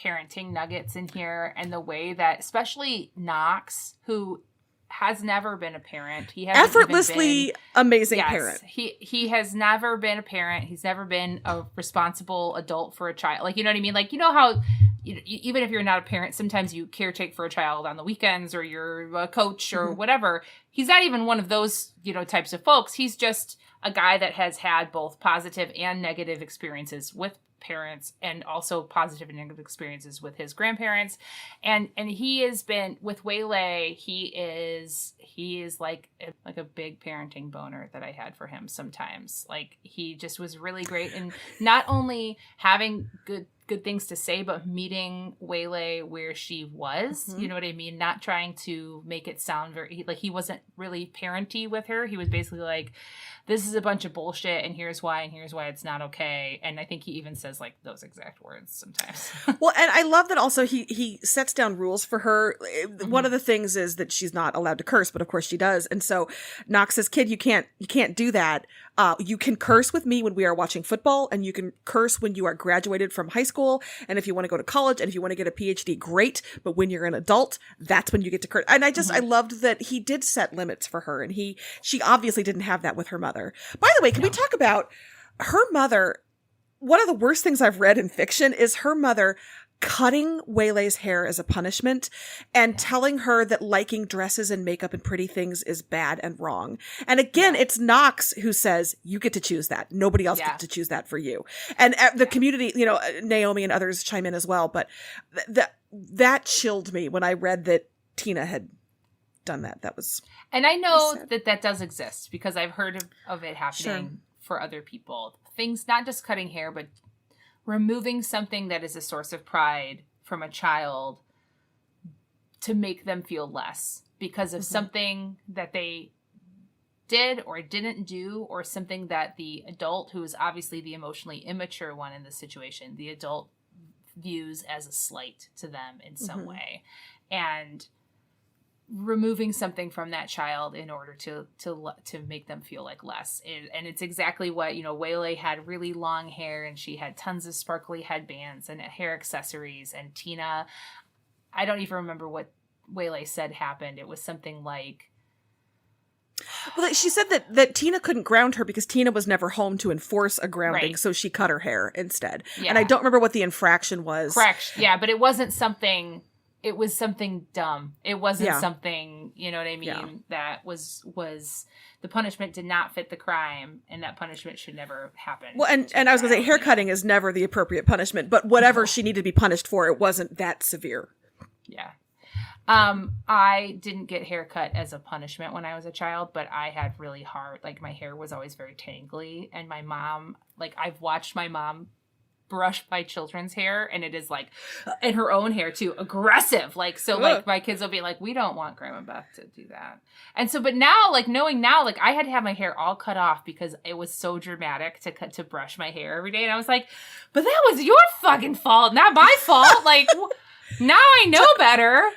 parenting nuggets in here, and the way that, especially Knox, who has never been a parent. He has effortlessly amazing parent. He has never been a parent. He's never been a responsible adult for a child. Like, you know what I mean? Like, you know how even if you're not a parent, sometimes you caretake for a child on the weekends, or you're a coach or whatever. He's not even one of those, types of folks. He's just a guy that has had both positive and negative experiences with parents, and also positive and negative experiences with his grandparents. And he has been with Waylay. He is like a big parenting boner that I had for him sometimes. Like, he just was really great. And not only having good things to say, but meeting Waylay where she was, you know what I mean? Not trying to make it sound very, like, he wasn't really parenty with her. He was basically like, this is a bunch of bullshit, and here's why it's not okay. And I think he even says like those exact words sometimes. Well, and I love that also he sets down rules for her. One of the things is that she's not allowed to curse, but of course she does. And so Knox says, kid, you can't do that. You can curse with me when we are watching football, and you can curse when you are graduated from high school. And if you want to go to college, and if you want to get a PhD, great. But when you're an adult, that's when you get to curse. And I loved that he did set limits for her, and she obviously didn't have that with her mother. By the way, can we talk about her mother? One of the worst things I've read in fiction is her mother cutting Waylay's hair as a punishment and telling her that liking dresses and makeup and pretty things is bad and wrong. And again, it's Knox who says, you get to choose that. Nobody else gets to choose that for you. And the community, Naomi and others chime in as well. But that chilled me when I read that Tina had done that. That was... And I know that does exist, because I've heard of it happening for other people. Things, not just cutting hair, but removing something that is a source of pride from a child to make them feel less because of something that they did or didn't do, or something that the adult, who is obviously the emotionally immature one in this situation, the adult views as a slight to them in some way, and removing something from that child in order to make them feel like less. And it's exactly what, Waylay had really long hair, and she had tons of sparkly headbands and hair accessories, and Tina, I don't even remember what Waylay said happened. It was something like, well, she said that Tina couldn't ground her because Tina was never home to enforce a grounding, right. So she cut her hair instead. Yeah. And I Yeah. don't remember what the infraction was. Correct. Yeah, but it wasn't something, it was something dumb. It wasn't Yeah. something, you know what I mean? Yeah. That was the punishment did not fit the crime, and that punishment should never happen. Well, and I was going to say, haircutting is never the appropriate punishment, but whatever she needed to be punished for, it wasn't that severe. Yeah. I didn't get haircut as a punishment when I was a child, but I had really hard, like my hair was always very tangly, and my mom, like I've watched my mom brush my children's hair, and it is like, and her own hair too, aggressive. Like, so like my kids will be like, we don't want Grandma Beth to do that. And so, but now, like knowing now, like I had to have my hair all cut off because it was so dramatic to brush my hair every day. And I was like, but that was your fucking fault, not my fault. Like now I know better.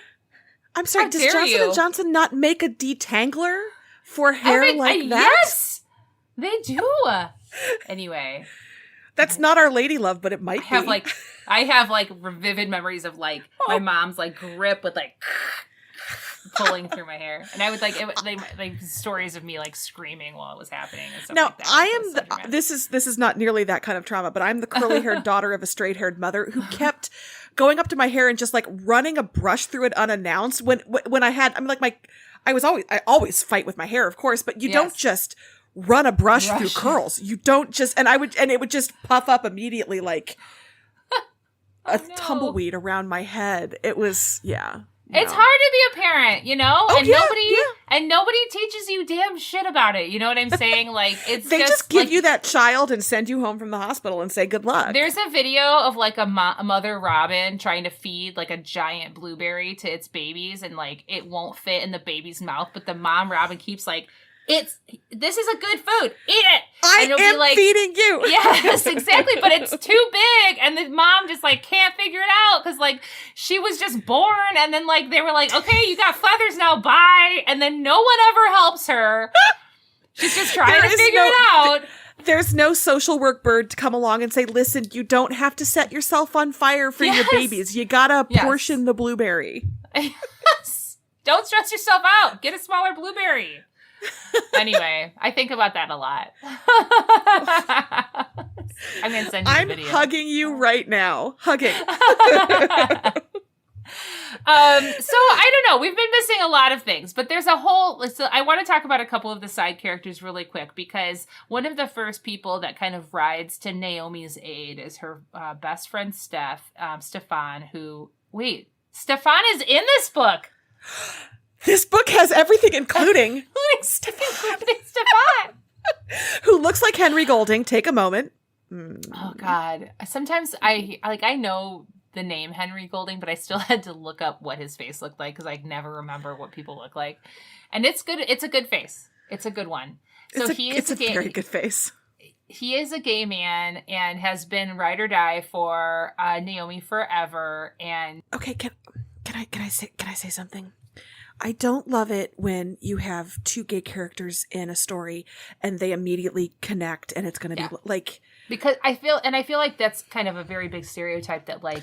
I'm sorry, does Johnson & Johnson not make a detangler for hair like that? Yes, they do. Anyway. That's not Our Lady Love, but it might be. I have vivid memories of like my mom's like grip with like pulling through my hair. And I would like stories of me like screaming while it was happening and stuff now, like that. I am, this is not nearly that kind of trauma, but I'm the curly haired daughter of a straight haired mother who kept going up to my hair and just like running a brush through it unannounced when I always fight with my hair, of course, but you don't just run a brush through curls. You don't just, and it would just puff up immediately like a tumbleweed around my head. It was, yeah. It's hard to be a parent, Oh, and nobody teaches you damn shit about it. You know what I'm saying? Like they just give you that child and send you home from the hospital and say good luck. There's a video of like a mother robin trying to feed like a giant blueberry to its babies, and like it won't fit in the baby's mouth, but the mom robin keeps like, this is a good food. Eat it. I am feeding you. Yes, exactly. But it's too big. And the mom just like can't figure it out because like she was just born. And then like they were like, okay, you got feathers now. Bye. And then no one ever helps her. She's just trying to figure it out. There's no social work bird to come along and say, listen, you don't have to set yourself on fire for your babies. You gotta portion the blueberry. Yes. Don't stress yourself out. Get a smaller blueberry. Anyway, I think about that a lot. I'm going to send you a video. I'm hugging you right now. Hugging. So I don't know. We've been missing a lot of things, but there's a whole, so I want to talk about a couple of the side characters really quick, because one of the first people that kind of rides to Naomi's aid is her best friend, Stefan, Stefan is in this book. This book has everything, including Stefan. Who looks like Henry Golding. Take a moment. Oh, God. Sometimes I know the name Henry Golding, but I still had to look up what his face looked like because I never remember what people look like. And it's good. It's a good face. It's a good one. So it's a very good face. He is a gay man and has been ride or die for Naomi forever. And okay, can I say something? I don't love it when you have two gay characters in a story and they immediately connect and it's going to be like, because I feel like that's kind of a very big stereotype that like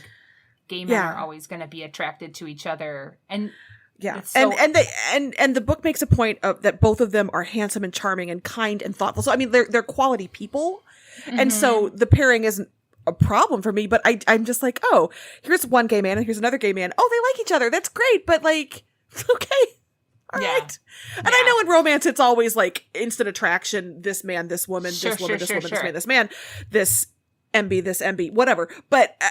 gay men are always going to be attracted to each other. And and the book makes a point of that both of them are handsome and charming and kind and thoughtful. So I mean, they're quality people. Mm-hmm. And so the pairing isn't a problem for me, but I'm just like, oh, here's one gay man and here's another gay man. Oh, they like each other. That's great. But like, okay. All right. And I know in romance, it's always like instant attraction. This man, this woman, this woman, this woman, this man, this man, this MB, this MB, whatever. But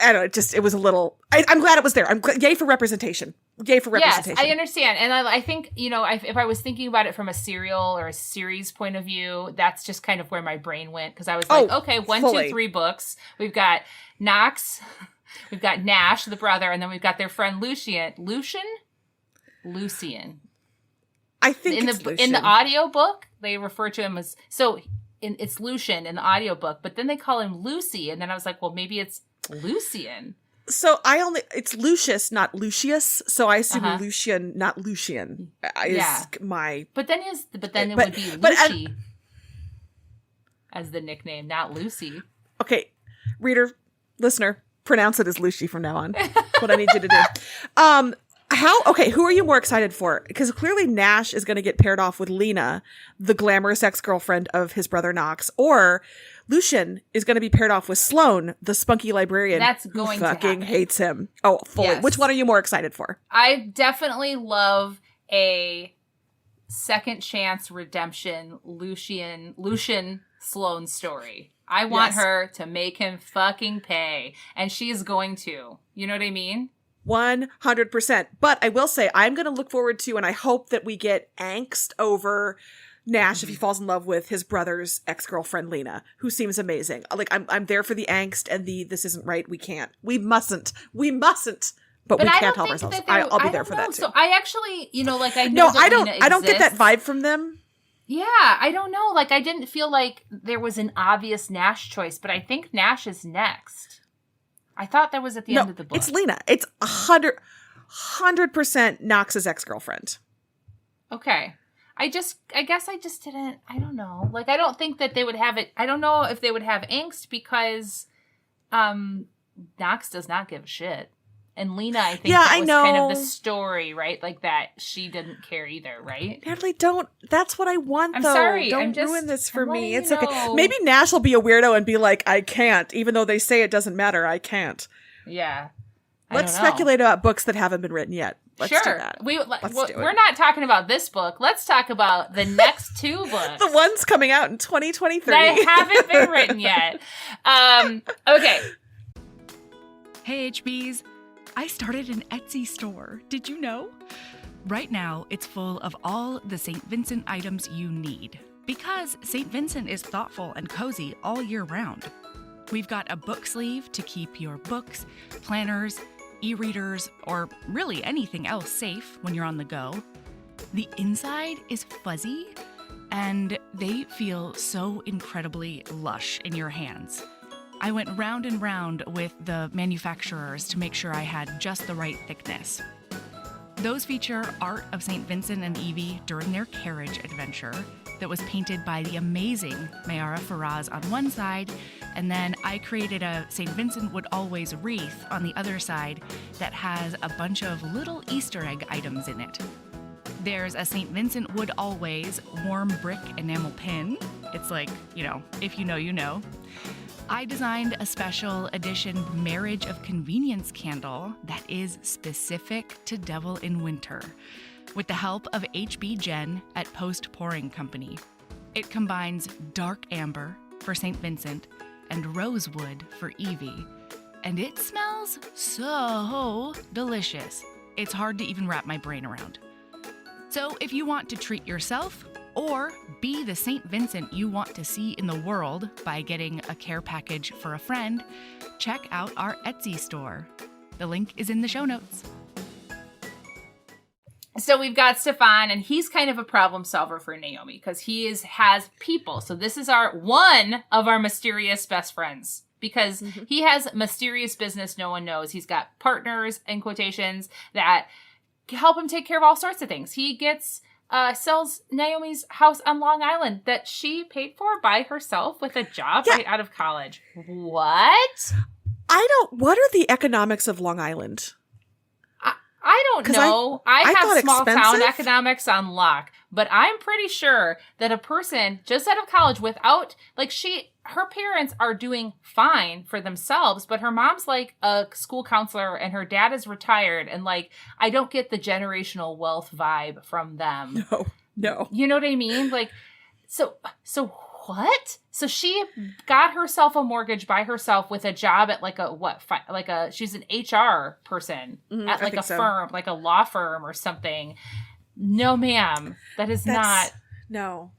I don't know. It was a little, I'm glad it was there. Yay for representation. Yay for representation. Yes, I understand. And I think, if I was thinking about it from a serial or a series point of view, that's just kind of where my brain went. Because I was like, okay, 1, 2, 3 books. We've got Knox. We've got Nash, the brother, and then we've got their friend Lucian. I think in it's the Lucian. in the audiobook, they refer to him as it's Lucian in the audiobook, but then they call him Lucy, and then I was like, well, maybe it's Lucian. So it's Lucius, not Lucius. So I assume Lucian, not Lucian, is my. But then it would be Lucy as the nickname, not Lucy. Okay, reader, listener, pronounce it as Lucy from now on. What I need you to do. Who are you more excited for? Because clearly Nash is going to get paired off with Lena, the glamorous ex-girlfriend of his brother Knox, or Lucian is going to be paired off with Sloane, the spunky librarian who fucking hates him. Oh, fully. Yes. Which one are you more excited for? I definitely love a second chance redemption Lucian Sloane story. I want her to make him fucking pay, and she's going to. You know what I mean? 100%. But I will say, I'm going to look forward to, and I hope that we get angst over Nash if he falls in love with his brother's ex-girlfriend Lena, who seems amazing. Like, I'm there for the angst and the this isn't right, we mustn't, but we can't help ourselves. I'll be there for that too. So I actually, I know I don't get that vibe from them. Yeah, I don't know. Like, I didn't feel like there was an obvious Nash choice, but I think Nash is next. I thought that was at the end of the book. It's Lena. It's 100% Knox's ex-girlfriend. Okay. I guess I just didn't, I don't know. Like, I don't think that they would have it. I don't know if they would have angst because Knox does not give a shit. And Lena, I think that was kind of the story, right? Like that she didn't care either, right? Natalie, that's what I want, I'm though. sorry. Don't ruin this for me. It's okay. Maybe Nash will be a weirdo and be like, I can't, even though they say it doesn't matter. I can't. Yeah. Let's speculate about books that haven't been written yet. Let's do that. We're not talking about this book. Let's talk about the next two books. The ones coming out in 2023. That haven't been written yet. Okay. Hey, HBs. I started an Etsy store. Did you know? Right now, it's full of all the St. Vincent items you need. Because St. Vincent is thoughtful and cozy all year round. We've got a book sleeve to keep your books, planners, e-readers, or really anything else safe when you're on the go. The inside is fuzzy, and they feel so incredibly lush in your hands. I went round and round with the manufacturers to make sure I had just the right thickness. Those feature art of St. Vincent and Evie during their carriage adventure that was painted by the amazing Mayara Faraz on one side, and then I created a St. Vincent Would Always wreath on the other side that has a bunch of little Easter egg items in it. There's a St. Vincent Would Always warm brick enamel pin. It's like, if you know, you know. I designed a special edition Marriage of Convenience candle that is specific to Devil in Winter, with the help of HB Jen at Post Pouring Company. It combines dark amber for St. Vincent and rosewood for Evie, and it smells so delicious. It's hard to even wrap my brain around. So if you want to treat yourself or be the St. Vincent you want to see in the world by getting a care package for a friend, check out our Etsy store. The link is in the show notes. So we've got Stefan, and he's kind of a problem solver for Naomi because he has people. So this is one of our mysterious best friends because he has mysterious business no one knows. He's got partners, in quotations, that help him take care of all sorts of things. He sells Naomi's house on Long Island that she paid for by herself with a job right out of college. What? What are the economics of Long Island? I don't know. I have small town economics on lock, but I'm pretty sure that a person just out of college without, her parents are doing fine for themselves, but her mom's like a school counselor and her dad is retired. And I don't get the generational wealth vibe from them. No. You know what I mean? So what? So she got herself a mortgage by herself with a job at she's an HR person at a firm, like a law firm or something. No, ma'am. That's not. No.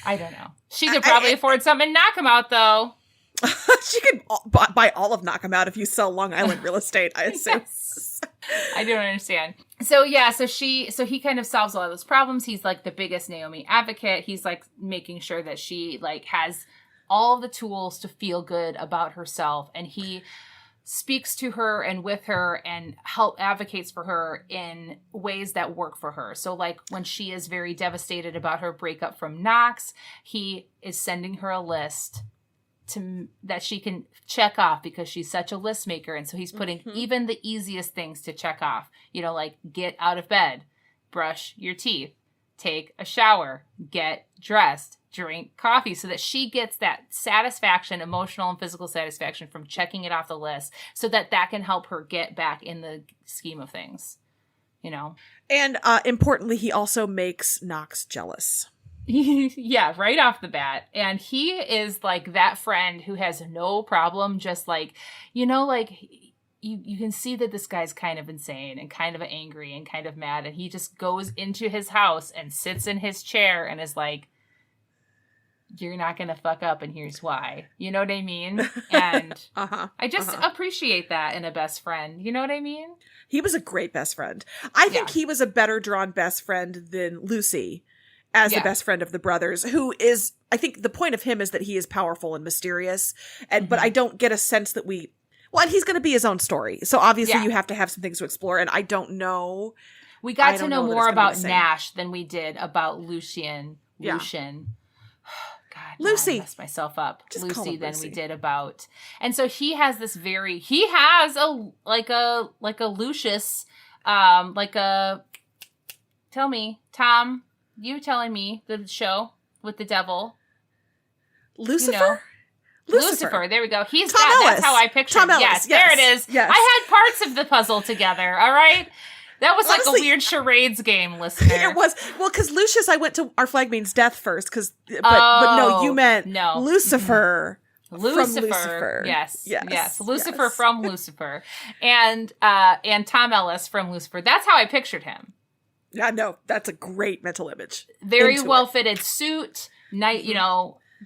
I don't know. She could probably afford something in Knockmeout, though. She could buy all of Knockmeout if you sell Long Island real estate, I assume. Yes. I don't understand. So yeah, so he kind of solves a lot of those problems. He's like the biggest Naomi advocate. He's like making sure that she like has all the tools to feel good about herself, and he speaks to her and with her and advocates for her in ways that work for her. So like when she is very devastated about her breakup from Knox, he is sending her a list that she can check off because she's such a list maker. And so he's putting even the easiest things to check off, you know, like get out of bed, brush your teeth, take a shower, get dressed, drink coffee, so that she gets that satisfaction, emotional and physical satisfaction from checking it off the list, so that can help her get back in the scheme of things, you know? And importantly, he also makes Knox jealous. Yeah, right off the bat. And he is like that friend who has no problem just like, you know, like you can see that this guy's kind of insane and kind of angry and kind of mad. And he just goes into his house and sits in his chair and is like, you're not going to fuck up and here's why. You know what I mean? And I just appreciate that in a best friend. You know what I mean? He was a great best friend. I think he was a better drawn best friend than Lucy as the best friend of the brothers, who is, I think the point of him is that he is powerful and mysterious. And but I don't get a sense that and he's going to be his own story. So obviously you have to have some things to explore. And I don't know. We got to know more about Nash than we did about Lucian. Yeah. God, Lucy. I messed myself up. Just call Lucy him than Lucy. we did about. And so he has a Lucius, tell me, Tom, you telling me the show with the devil. Lucifer? You know, Lucifer. There we go. Tom Ellis. That's how I pictured him. Yes, there it is. Yes. I had parts of the puzzle together. All right. That was Honestly, like a weird charades game, listener. It was. Well, because Lucius, I went to Our Flag Means Death first, but no, you meant Lucifer. From Lucifer. Yes. Lucifer yes. from Lucifer. And Tom Ellis from Lucifer. That's how I pictured him. Yeah, no, that's a great mental image. Very well-fitted suit,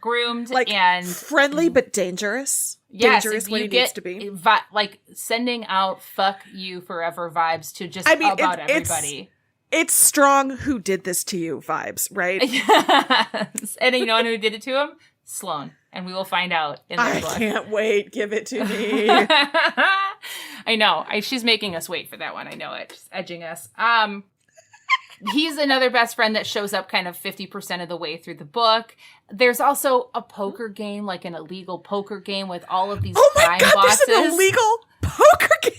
groomed, like, and friendly but dangerous. Yes, dangerous when he needs to be. Like sending out "fuck you forever" vibes to just about everybody. It's strong. Who did this to you? Vibes, right? Yes. And you know who did it to him? Sloane. And we will find out in the book. I can't wait. Give it to me. I know. She's making us wait for that one. I know it. She's edging us. He's another best friend that shows up kind of 50% of the way through the book. There's also a poker game, like an illegal poker game with all of these crime bosses. There's an illegal poker game.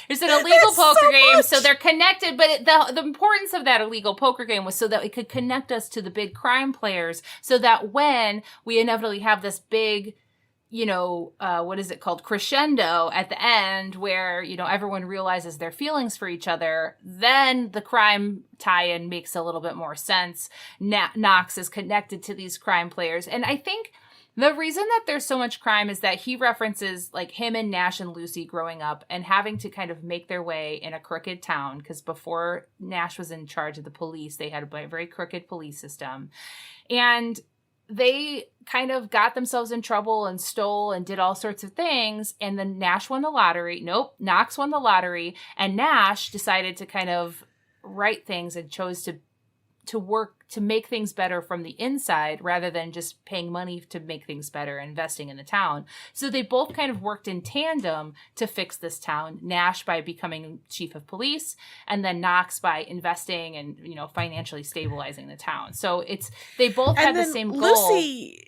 There's an illegal poker game, so they're connected. But the importance of that illegal poker game was so that it could connect us to the big crime players, so that when we inevitably have this big, what is it called? Crescendo at the end where, everyone realizes their feelings for each other, then the crime tie-in makes a little bit more sense. Knox is connected to these crime players. And I think the reason that there's so much crime is that he references like him and Nash and Lucy growing up and having to kind of make their way in a crooked town. Because before Nash was in charge of the police, they had a very crooked police system. And they kind of got themselves in trouble and stole and did all sorts of things. And then Knox won the lottery. And Nash decided to kind of right things and chose to work to make things better from the inside rather than just paying money to make things better and investing in the town. So they both kind of worked in tandem to fix this town. Nash by becoming chief of police, and then Knox by investing and, financially stabilizing the town. So they both had the same goal. Lucy,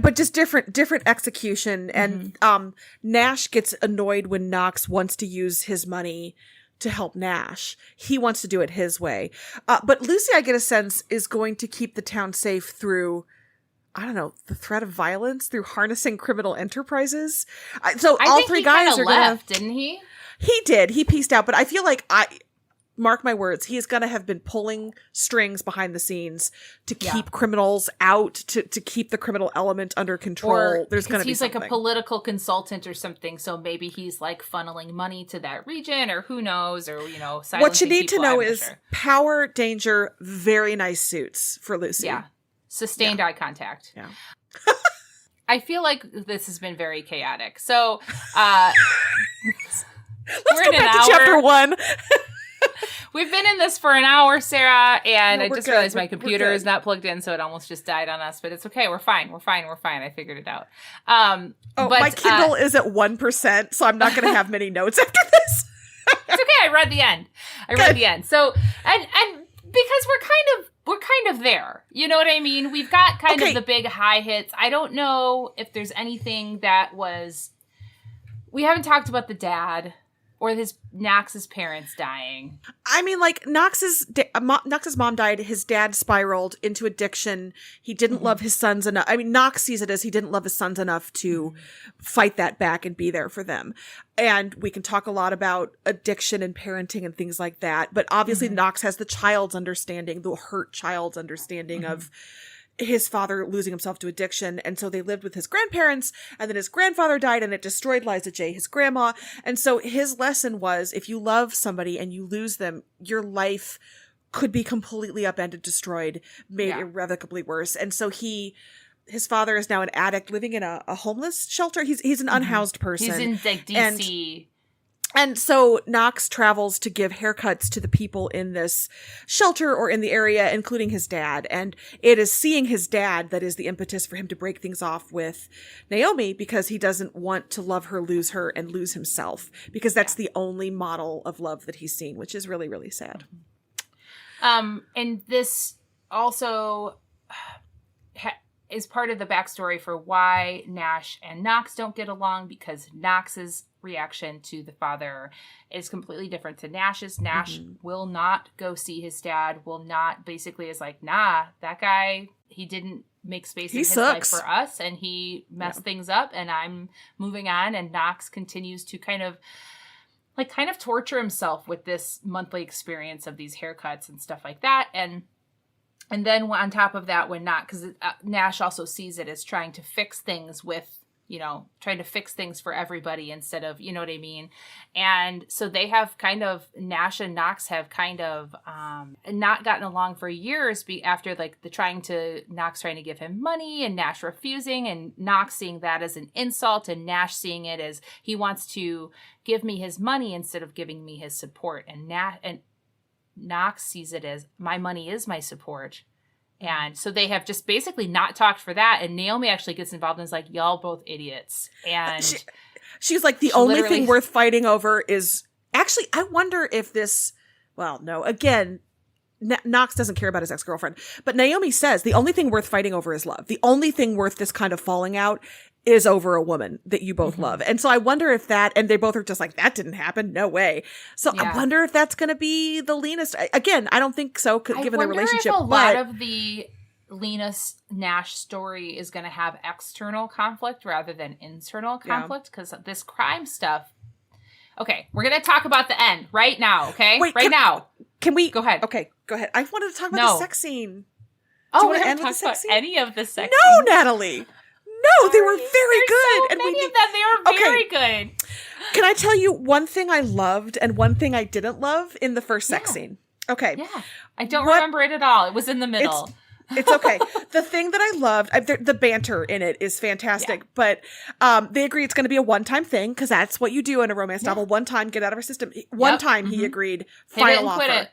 but just different execution. And Nash gets annoyed when Knox wants to use his money to help Nash. He wants to do it his way. But Lucy, I get a sense, is going to keep the town safe through, I don't know, the threat of violence, through harnessing criminal enterprises. So all three guys are left, didn't he? He did. He pieced out. But I feel like mark my words, he is going to have been pulling strings behind the scenes to keep criminals out, to keep the criminal element under control. Or there's going to be something. He's like a political consultant or something, so maybe he's like funneling money to that region, or who knows, or, silencing what you need people, to know is power, danger, very nice suits for Lucy. Yeah. Sustained eye contact. Yeah. I feel like this has been very chaotic. So, Let's go back to chapter 1. We've been in this for an hour, Sarah, and No, I just good. realized my computer is not plugged in, so it almost just died on us. But it's okay. We're fine. I figured it out. My Kindle is at 1%, so I'm not going to have many notes after this. It's okay. I read the end. So, and because we're kind of there. You know what I mean? We've got kind of the big high hits. I don't know if there's anything that was. We haven't talked about the dad. Or Knox's parents dying. I mean, like, Knox's mom died. His dad spiraled into addiction. He didn't love his sons enough. I mean, Knox sees it as he didn't love his sons enough to fight that back and be there for them. And we can talk a lot about addiction and parenting and things like that. But obviously, Knox has the child's understanding, the hurt child's understanding of his father losing himself to addiction. And so they lived with his grandparents, and then his grandfather died, and it destroyed Liza J, his grandma. And so his lesson was, if you love somebody and you lose them, your life could be completely upended, destroyed, made irrevocably worse. And so his father is now an addict living in a homeless shelter. He's an unhoused person. He's in like DC. And so Knox travels to give haircuts to the people in this shelter or in the area, including his dad. And it is seeing his dad that is the impetus for him to break things off with Naomi, because he doesn't want to love her, lose her, and lose himself, because that's the only model of love that he's seen, which is really, really sad. And this also is part of the backstory for why Nash and Knox don't get along, because Knox's reaction to the father is completely different to Nash's. Nash will not go see his dad, basically is like, nah, that guy, he didn't make space in his life for us, and he messed things up, and I'm moving on. And Knox continues to kind of torture himself with this monthly experience of these haircuts and stuff like that. And then on top of that, because Nash also sees it as trying to fix things trying to fix things for everybody instead of, you know what I mean? And so they have Nash and Knox have not gotten along for years after Knox trying to give him money and Nash refusing, and Knox seeing that as an insult, and Nash seeing it as he wants to give me his money instead of giving me his support. And Knox sees it as, my money is my support. And so they have just basically not talked for that. And Naomi actually gets involved and is like, y'all both idiots. And she's like, the only thing worth fighting over is, actually, I wonder if this, again, Knox doesn't care about his ex-girlfriend. But Naomi says the only thing worth fighting over is love. The only thing worth this kind of falling out is over a woman that you both love. And so I wonder if that, and they both are just like, that didn't happen. No way. So I wonder if that's going to be the leanest. Again, I don't think so, given their relationship. I wonder if a lot of the leanest Nash story is going to have external conflict rather than internal conflict, because this crime stuff. Okay, we're going to talk about the end right now, okay? Wait, now. Can we? Go ahead. Okay, go ahead. I wanted to talk about the sex scene. We haven't talked about any of the sex scenes? No, Natalie. No, they were very good. So many of them. They were very good. Can I tell you one thing I loved and one thing I didn't love in the first sex scene? Okay. Yeah. I don't remember it at all. It was in the middle. It's okay. The thing that I loved, the banter in it is fantastic, but they agree it's going to be a one-time thing, because that's what you do in a romance novel. One time, get out of our system. One time, he agreed, final offer. Quit it.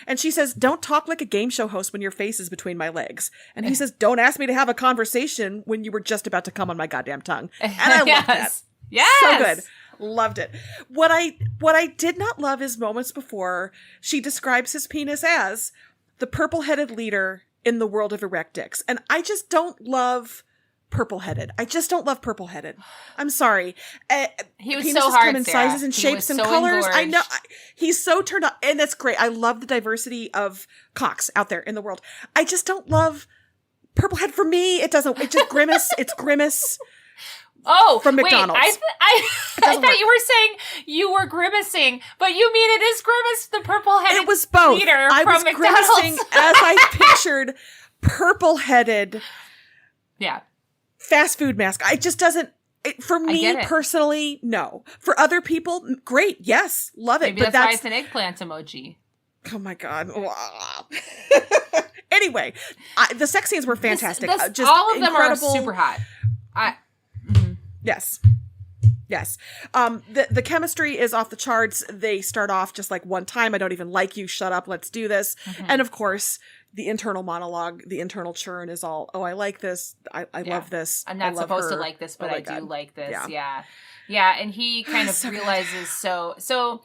And she says, don't talk like a game show host when your face is between my legs. And he says, don't ask me to have a conversation when you were just about to come on my goddamn tongue. And I love that. Yes. So good. Loved it. What I did not love is moments before she describes his penis as the purple-headed leader in the world of erect dicks. And I just don't love purple-headed. I just don't love purple-headed. I'm sorry. He was so hard, come in sizes and shapes and colors. Engorged. I know. He's so turned on. And that's great. I love the diversity of cocks out there in the world. I just don't love purple-head. For me, it doesn't. It's just Grimace. It's Grimace. Oh, from McDonald's. Wait, I thought you were saying you were grimacing, but you mean it is Grimace, the purple-headed It was both. leader I from was McDonald's. grimacing as I pictured purple-headed fast food mask. It just doesn't, for me personally, no. For other people, great, yes, love it. Maybe that's why it's an eggplant emoji. Oh my God. Anyway, the sex scenes were fantastic. Just all of them are super hot. Yes. Yes. The chemistry is off the charts. They start off just like one time. I don't even like you. Shut up. Let's do this. Mm-hmm. And of course, the internal monologue, the internal churn is all, oh, I like this. I love this. I'm not supposed to like this, but I do like this. Yeah. Yeah. And he kind of realizes so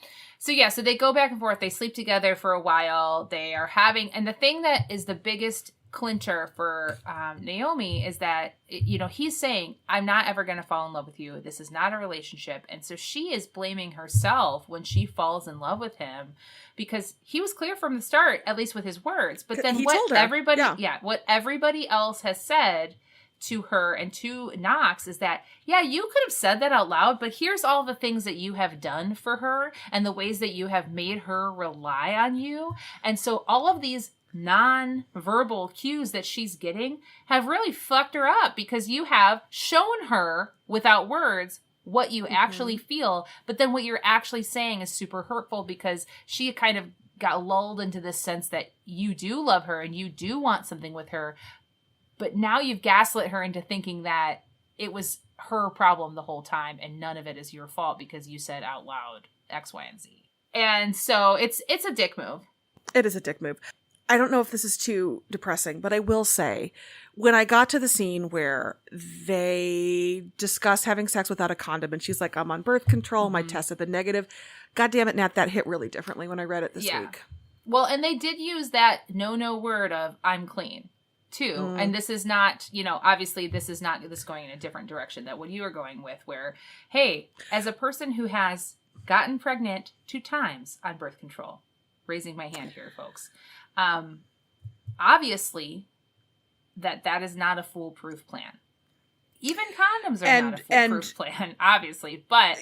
they go back and forth. They sleep together for a while. They are having, and the thing that is the biggest clincher for Naomi is that, he's saying, I'm not ever going to fall in love with you. This is not a relationship. And so she is blaming herself when she falls in love with him because he was clear from the start, at least with his words. But then what everybody else has said to her and to Knox is that, you could have said that out loud, but here's all the things that you have done for her and the ways that you have made her rely on you. And so all of these non-verbal cues that she's getting have really fucked her up because you have shown her without words what you actually feel, but then what you're actually saying is super hurtful because she kind of got lulled into this sense that you do love her and you do want something with her, but now you've gaslit her into thinking that it was her problem the whole time and none of it is your fault because you said out loud X, Y, and Z. And so it's a dick move. It is a dick move. I don't know if this is too depressing, but I will say when I got to the scene where they discuss having sex without a condom and she's like, I'm on birth control. My test had been negative. God damn it, Nat, that hit really differently when I read it this week. Well, and they did use that no word of I'm clean too. And this is not, obviously this is going in a different direction than what you were going with where, hey, as a person who has gotten pregnant 2 times on birth control, raising my hand here, folks. Obviously that is not a foolproof plan. Even condoms are not a foolproof plan, obviously, but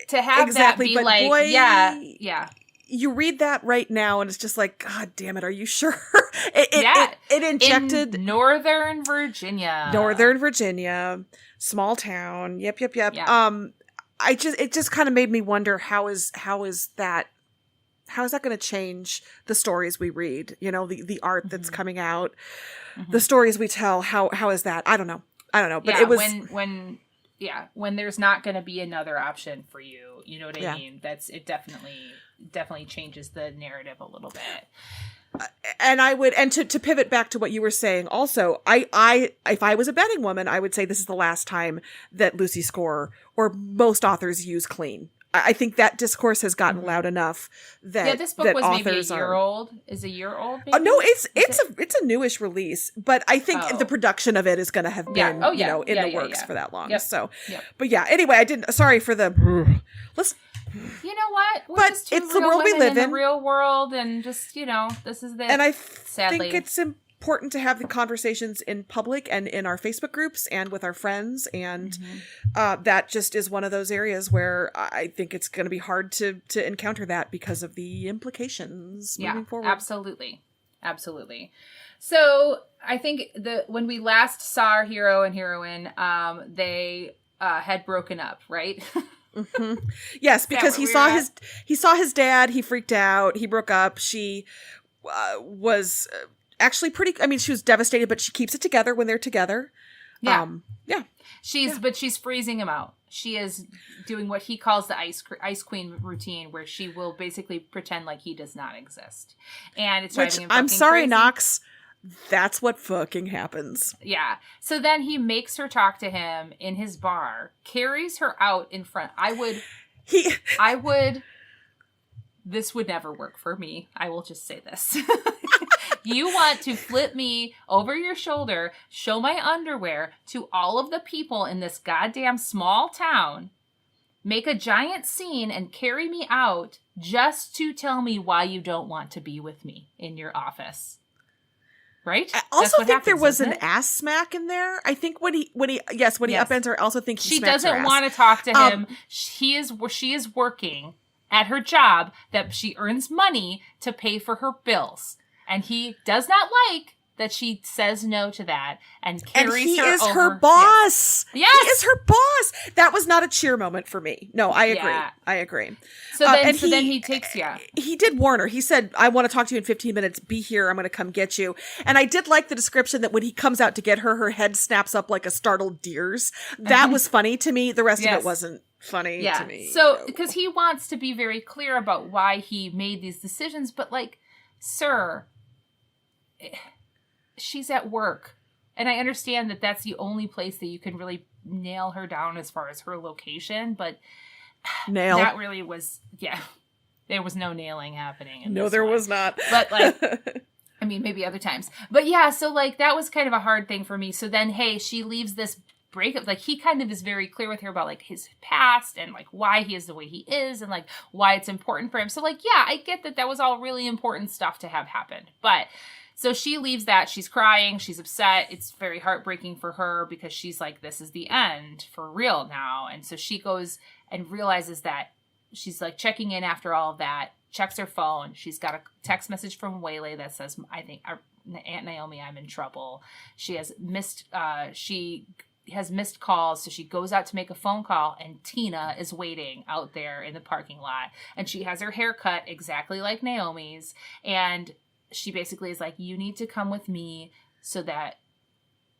to have that be like, boy, yeah. You read that right now and it's just like, God damn it. Are you sure? It injected in Northern Virginia, small town. Yep. Yeah. It just kind of made me wonder, how is that going to change the stories we read? The art that's coming out, the stories we tell. How is that? I don't know. But it was when there's not going to be another option for you. You know what I mean? It definitely changes the narrative a little bit. And to pivot back to what you were saying, also, I if I was a betting woman, I would say this is the last time that Lucy Score or most authors use clean. I think that discourse has gotten loud enough that this book was maybe a year old. Is a year old? Maybe? No, it's a newish release, but I think the production of it is going to have been in the works for that long. Yep. So, but anyway, sorry for the. Let's. You know what? We're but just two it's the world we live in. The real world, and just this is the. And I sadly think it's important to have the conversations in public and in our Facebook groups and with our friends, and that just is one of those areas where I think it's going to be hard to encounter that because of the implications moving forward. Absolutely. So I think when we last saw our hero and heroine, they had broken up, right? Yes, because he saw his dad. He freaked out. He broke up. She was actually she was devastated, but she keeps it together when they're together. Yeah. But she's freezing him out. She is doing what he calls the ice queen routine, where she will basically pretend like he does not exist. And it's driving him fucking I'm sorry, crazy. Knox. That's what fucking happens. Yeah. So then he makes her talk to him in his bar, carries her out in front. This would never work for me. I will just say this. You want to flip me over your shoulder, show my underwear to all of the people in this goddamn small town, make a giant scene and carry me out just to tell me why you don't want to be with me in your office. Right? I also think there was an ass smack in there. I think when he upends her, I also think he smacks her ass. She doesn't want to talk to him. She is working at her job that she earns money to pay for her bills. And he does not like that she says no to that and carries and he her is over. her boss. Yes. He is her boss. That was not a cheer moment for me. No, I agree. Yeah. I agree. So then he takes, He did warn her. He said, I want to talk to you in 15 minutes. Be here. I'm going to come get you. And I did like the description that when he comes out to get her, her head snaps up like a startled deer's. That was funny to me. The rest of it wasn't funny to me. So, because he wants to be very clear about why he made these decisions, but like, sir, she's at work. And I understand that that's the only place that you can really nail her down as far as her location, but that really was, there was no nailing happening. No, there was not. But like, I mean, maybe other times. But yeah, so like, that was kind of a hard thing for me. So then, hey, she leaves this breakup. Like, he kind of is very clear with her about like his past and like why he is the way he is and like why it's important for him. So like, yeah, I get that was all really important stuff to have happened. But so she leaves that. She's crying. She's upset. It's very heartbreaking for her because she's like, this is the end for real now. And so she goes and realizes that she's like checking in after all of that, checks her phone. She's got a text message from Waylay that says, I think, Aunt Naomi, I'm in trouble. She has missed calls. So she goes out to make a phone call and Tina is waiting out there in the parking lot. And she has her hair cut exactly like Naomi's. And she basically is like, you need to come with me so that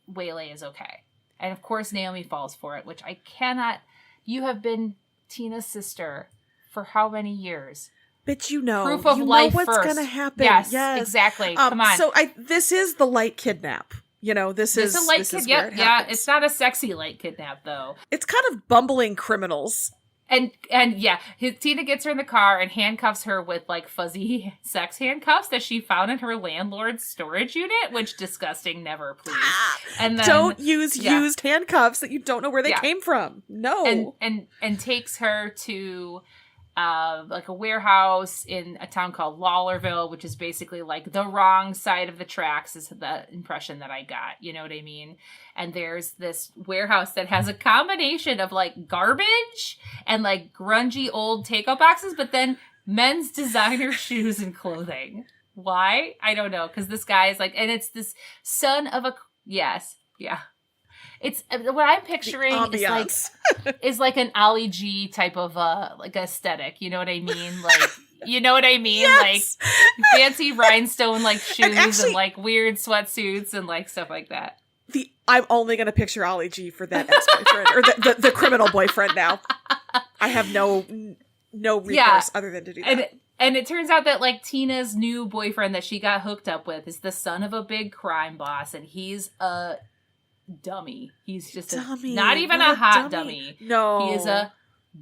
Waylay is okay. And of course, Naomi falls for it, which I cannot. You have been Tina's sister for how many years? But you know, proof of life what's first. going to happen. Yes, exactly. Come on. So this is the light kidnap. You know, this is a light kidnap. Yeah, it's not a sexy light kidnap though. It's kind of bumbling criminals. And yeah, Tina gets her in the car and handcuffs her with like fuzzy sex handcuffs that she found in her landlord's storage unit, which disgusting, never, please. And then, don't use used handcuffs that you don't know where they came from. No. And takes her to like a warehouse in a town called Lawlerville, which is basically like the wrong side of the tracks is the impression that I got. You know what I mean? And there's this warehouse that has a combination of like garbage and like grungy old takeout boxes, but then men's designer shoes and clothing. Why? I don't know. Cause this guy is like, and it's this son of a, yes. Yeah. It's what I'm picturing is like an Ollie G type of like aesthetic. You know what I mean? Like, you know what I mean? Yes. Like fancy rhinestone like shoes and like weird sweatsuits and like stuff like that. I'm only going to picture Ollie G for that ex-boyfriend or the criminal boyfriend now. I have no recourse other than to do that. And it turns out that like Tina's new boyfriend that she got hooked up with is the son of a big crime boss, and he's a dummy. He's just not even a hot dummy. No, he is a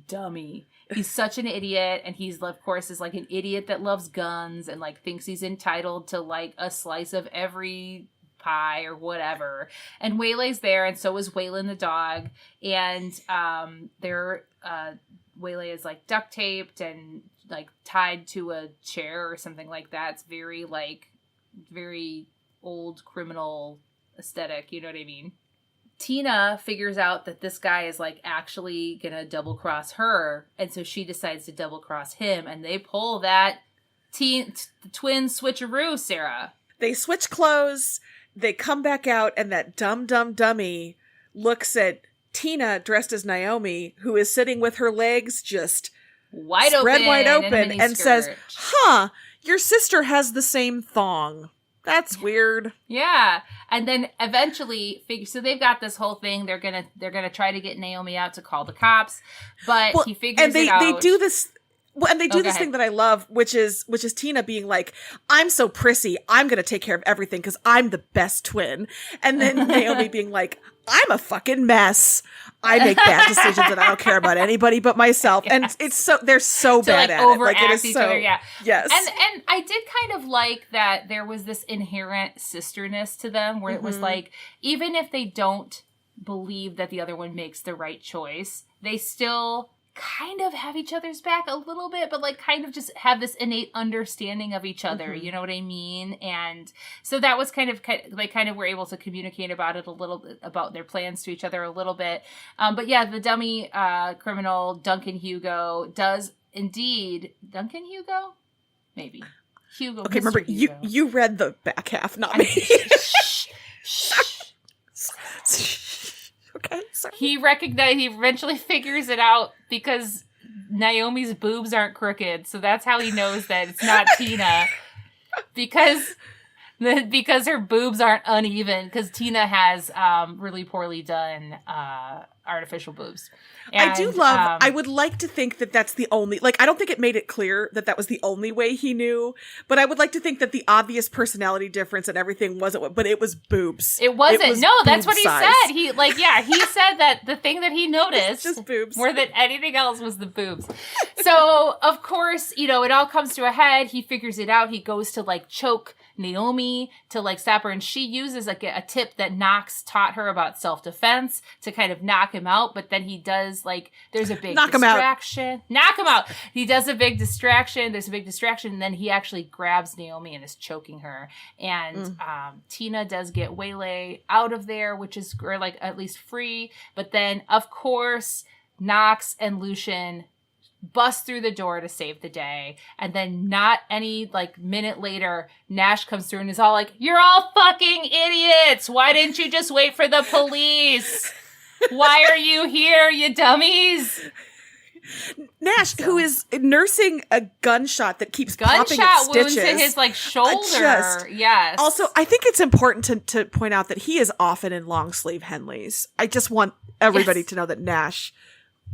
dummy. He's such an idiot, and he's of course is like an idiot that loves guns and like thinks he's entitled to like a slice of every pie or whatever. And Waylay's there, and so is Waylon the dog, and Waylay is like duct taped and like tied to a chair or something like that. It's very old criminal aesthetic, you know what I mean? Tina figures out that this guy is like actually gonna double cross her, and so she decides to double cross him, and they pull that twin switcheroo, Sarah. They switch clothes, they come back out, and that dummy looks at Tina dressed as Naomi, who is sitting with her legs just spread wide open, and says, your sister has the same thong. That's weird. Yeah. And then eventually so they've got this whole thing. They're gonna try to get Naomi out to call the cops, but he figures it out. They do this. Well, and they do this thing that I love, which is Tina being like, I'm so prissy, I'm going to take care of everything because I'm the best twin. And then Naomi being like, I'm a fucking mess. I make bad decisions and I don't care about anybody but myself. Yes. And they're so bad at it. Like, it is each other, yeah. Yes. And I did kind of like that there was this inherent sisterness to them where it was like, even if they don't believe that the other one makes the right choice, they still kind of have each other's back a little bit, but like kind of just have this innate understanding of each other. You know what I mean? And so that was kind of were able to communicate about it a little bit, about their plans to each other a little bit. But yeah, the dummy criminal Duncan Hugo does indeed. Duncan Hugo? Maybe. Hugo. Okay, Mr. remember, Hugo. you read the back half, not me. Shh. Okay, sorry. He eventually figures it out because Naomi's boobs aren't crooked, so that's how he knows that it's not Tina. Because her boobs aren't uneven, because Tina has really poorly done artificial boobs. And, I do love, I would like to think that that's the only, like, I don't think it made it clear that that was the only way he knew, but I would like to think that the obvious personality difference and everything wasn't, but it was boobs. It wasn't. It was no, that's what he size. said. He said that the thing that he noticed just boobs. more than anything else was the boobs. So, of course, it all comes to a head. He figures it out. He goes to, like, choke Naomi to, like, stop her, and she uses, like, a tip that Knox taught her about self-defense to kind of knock him out, but then he does, like, there's a big distraction. Knock him out! He does a big distraction. There's a big distraction, and then he actually grabs Naomi and is choking her. And Tina does get Waylay out of there, or, like, at least free. But then, of course, Knox and Lucien bust through the door to save the day, and then not any, like, minute later, Nash comes through and is all like, "You're all fucking idiots! Why didn't you just wait for the police? Why are you here, you dummies?" Nash, who is nursing a gunshot that keeps popping at wound stitches. to his, like, shoulder. Yes. Also, I think it's important to point out that he is often in long sleeve Henleys. I just want everybody to know that Nash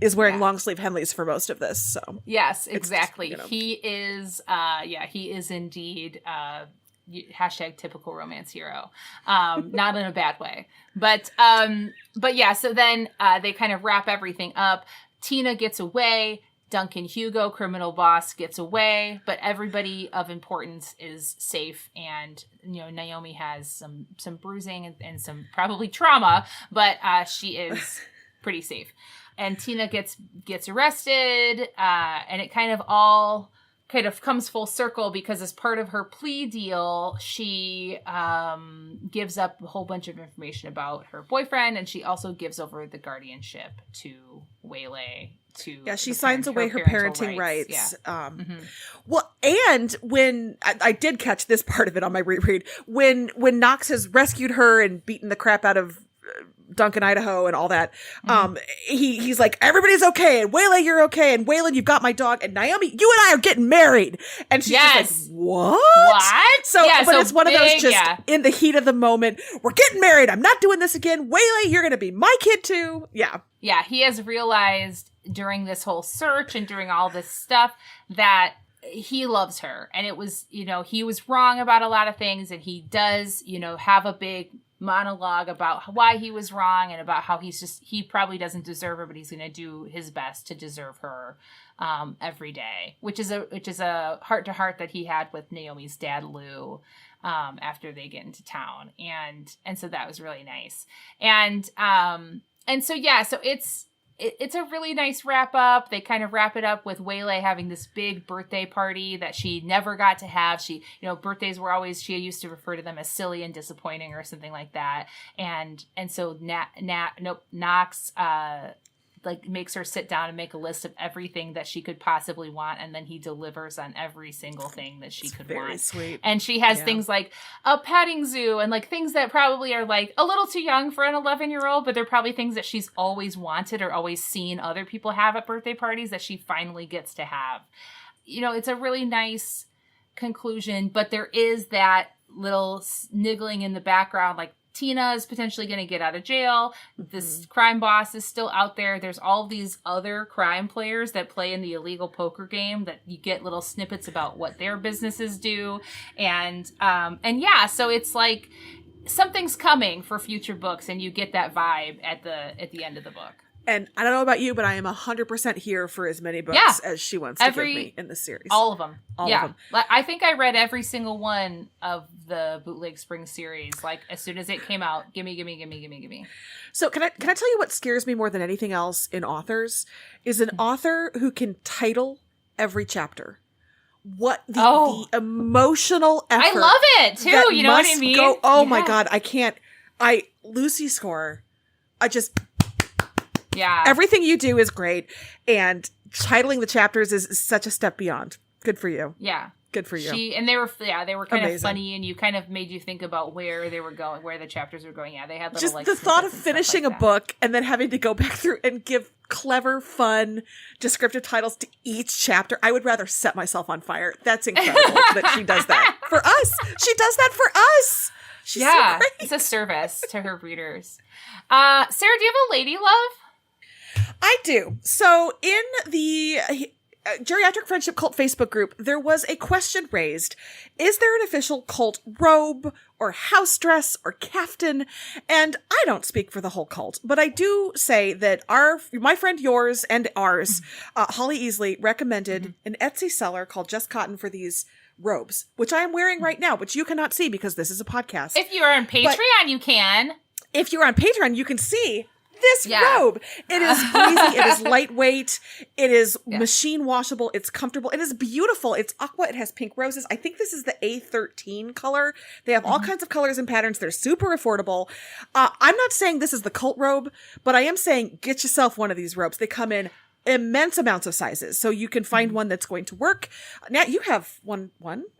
is wearing long sleeve Henleys for most of this. So yes, exactly. Just, he is indeed hashtag typical romance hero. Not in a bad way, but yeah. So then they kind of wrap everything up. Tina gets away. Duncan Hugo, criminal boss, gets away, but everybody of importance is safe. And Naomi has some bruising and some probably trauma, but she is pretty safe. And Tina gets arrested, and it kind of all comes full circle because as part of her plea deal, she gives up a whole bunch of information about her boyfriend, and she also gives over the guardianship to Waylay. She signs away her parenting rights. Yeah. Well, and when I did catch this part of it on my reread, when Knox has rescued her and beaten the crap out of Duncan, Idaho, and all that, he's like, everybody's okay, and Waylay, you're okay, and Waylon, you've got my dog, and Naomi, you and I are getting married. And she's just like, what? So, but it's one of those just in the heat of the moment, we're getting married, I'm not doing this again, Waylay, you're gonna be my kid too. Yeah, he has realized during this whole search and during all this stuff that he loves her, and it was, he was wrong about a lot of things, and he does, have a big monologue about why he was wrong and about how he probably doesn't deserve her, but he's going to do his best to deserve her every day, which is a heart to heart that he had with Naomi's dad, Lou, after they get into town. And so that was really nice. And so, so it's a really nice wrap up. They kind of wrap it up with Waylay having this big birthday party that she never got to have. She, birthdays were always, she used to refer to them as silly and disappointing or something like that. And so Knox, makes her sit down and make a list of everything that she could possibly want, and then he delivers on every single thing that she could want. Sweet. And she has things like a petting zoo and like things that probably are like a little too young for an 11-year-old, but they're probably things that she's always wanted or always seen other people have at birthday parties that she finally gets to have. It's a really nice conclusion, but there is that little niggling in the background, like Tina is potentially going to get out of jail. This crime boss is still out there. There's all these other crime players that play in the illegal poker game that you get little snippets about what their businesses do. And so it's like something's coming for future books, and you get that vibe at the end of the book. And I don't know about you, but I am 100% here for as many books as she wants to give me in the series. All of them. All of them. I think I read every single one of the Bootleg Spring series. Like, as soon as it came out, gimme. So can I tell you what scares me more than anything else in authors? Is an author who can title every chapter. What the emotional effort. I love it, too. You know what I mean? My God. I can't. Lucy Score. Yeah. Everything you do is great, and titling the chapters is such a step beyond. Good for you. Yeah. Good for you. And they were kind Amazing. of funny, and you kind of made you think about where they were going, where the chapters were going. Yeah, they had little Just like the thought of snippets and finishing stuff a like book and then having to go back through and give clever, fun, descriptive titles to each chapter. I would rather set myself on fire. That's incredible that she does that for us. She does that for us. She's so great. It's a service to her readers. Sarah, do you have a lady love? I do. So in the Geriatric Friendship Cult Facebook group, there was a question raised. Is there an official cult robe or house dress or caftan? And I don't speak for the whole cult, but I do say that my friend yours and ours, Holly Easley, recommended an Etsy seller called Just Cotton for these robes, which I am wearing right now, which you cannot see because this is a podcast. If you're on Patreon, you can. If you're on Patreon, you can see this robe. It is breezy. It is lightweight. It is machine washable. It's comfortable. It is beautiful. It's aqua. It has pink roses. I think this is the A13 color. They have all kinds of colors and patterns. They're super affordable. I'm not saying this is the cult robe, but I am saying get yourself one of these robes. They come in immense amounts of sizes, so you can find one that's going to work. Now you have one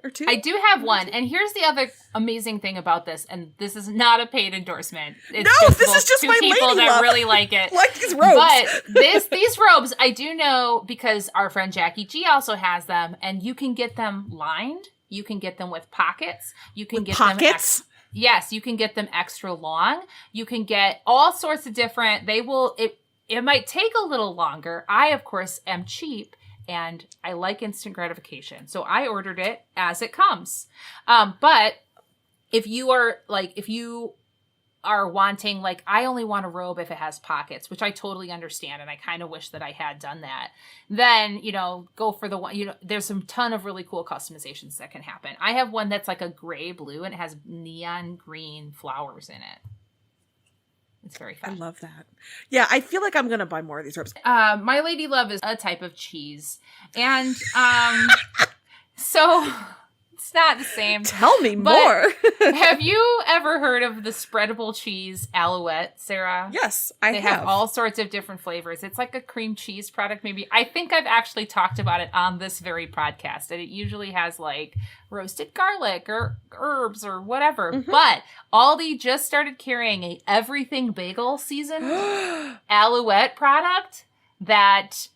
or two. I do have one, and here's the other amazing thing about this, and this is not a paid endorsement. It's this is just two my people lady that love. really like it. Like these robes. But these robes, I do know because our friend Jackie G also has them, and you can get them lined. You can get them with pockets. You can get pockets. Yes, you can get them extra long. You can get all sorts of different. It might take a little longer. I, of course, am cheap and I like instant gratification. So I ordered it as it comes. But if you are wanting, like, I only want a robe if it has pockets, which I totally understand. And I kind of wish that I had done that. Then, go for the one, there's some ton of really cool customizations that can happen. I have one that's like a gray blue and it has neon green flowers in it. It's very fun. I love that. Yeah, I feel like I'm going to buy more of these robes. My lady love is a type of cheese. And so it's not the same. Tell me more. Have you ever heard of the spreadable cheese Alouette, Sarah? Yes, I have. They have all sorts of different flavors. It's like a cream cheese product, maybe. I think I've actually talked about it on this very podcast. And it usually has like roasted garlic or herbs or whatever. Mm-hmm. But Aldi just started carrying a everything bagel seasoned Alouette product that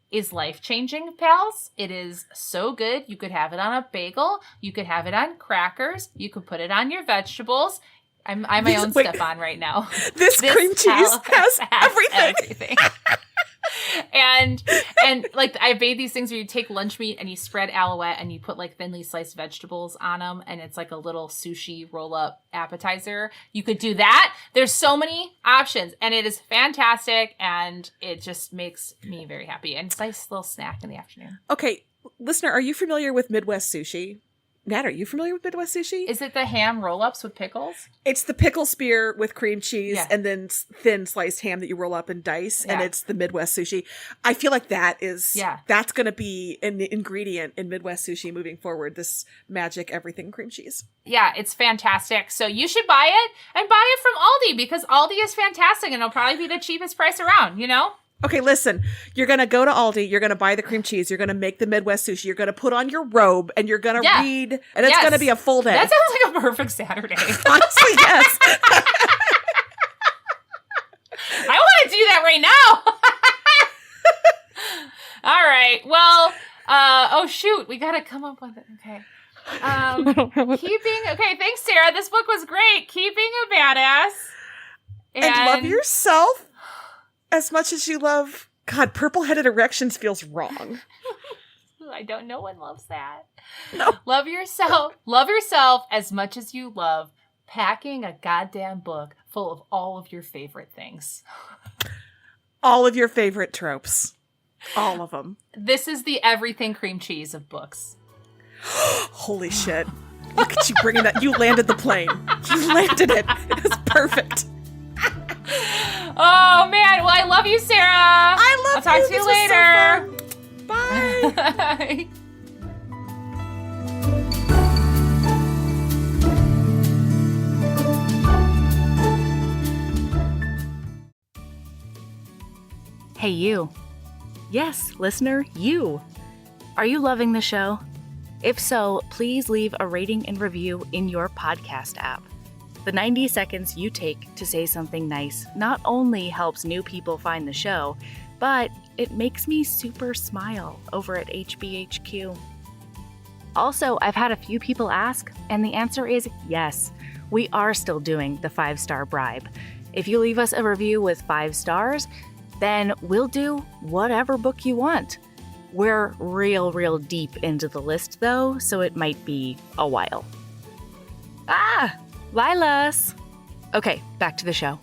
is life-changing, pals. It is so good. You could have it on a bagel. You could have it on crackers. You could put it on your vegetables. I'm my own Stefan right now. This cream cheese has everything. And like I made these things where you take lunch meat and you spread Alouette and you put like thinly sliced vegetables on them, and it's like a little sushi roll up appetizer. You could do that. There's so many options, and it is fantastic, and it just makes me very happy. And it's a nice little snack in the afternoon. Okay, listener, are you familiar with Midwest sushi? Nat, are you familiar with Midwest sushi? Is it the ham roll-ups with pickles? It's the pickle spear with cream cheese and then thin sliced ham that you roll up and dice, and it's the Midwest sushi. I feel like that's going to be an ingredient in Midwest sushi moving forward, this magic everything cream cheese. Yeah, it's fantastic. So you should buy it, and buy it from Aldi, because Aldi is fantastic, and it'll probably be the cheapest price around, Okay, listen, you're going to go to Aldi, you're going to buy the cream cheese, you're going to make the Midwest sushi, you're going to put on your robe, and you're going to read, and it's going to be a full day. That sounds like a perfect Saturday. Honestly, yes. I want to do that right now. All right, well, oh shoot, we got to come up with it. Okay. Okay, thanks, Sarah. This book was great. Keeping a Badass. And love yourself. As much as you love, God, purple-headed erections feels wrong. I don't know one loves that. No. Love yourself as much as you love packing a goddamn book full of all of your favorite things. All of your favorite tropes. All of them. This is the everything cream cheese of books. Holy shit. Look at you bringing that. You landed the plane. You landed it. It was perfect. Oh, man. Well, I love you, Sarah. I'll talk to you later. So bye. Bye. Hey, you. Yes, listener, you. Are you loving the show? If so, please leave a rating and review in your podcast app. The 90 seconds you take to say something nice not only helps new people find the show, but it makes me super smile over at HBHQ. Also, I've had a few people ask, and the answer is yes. We are still doing the 5-star bribe. If you leave us a review with 5 stars, then we'll do whatever book you want. We're real deep into the list, though, so it might be a while. Lilas! Okay, back to the show.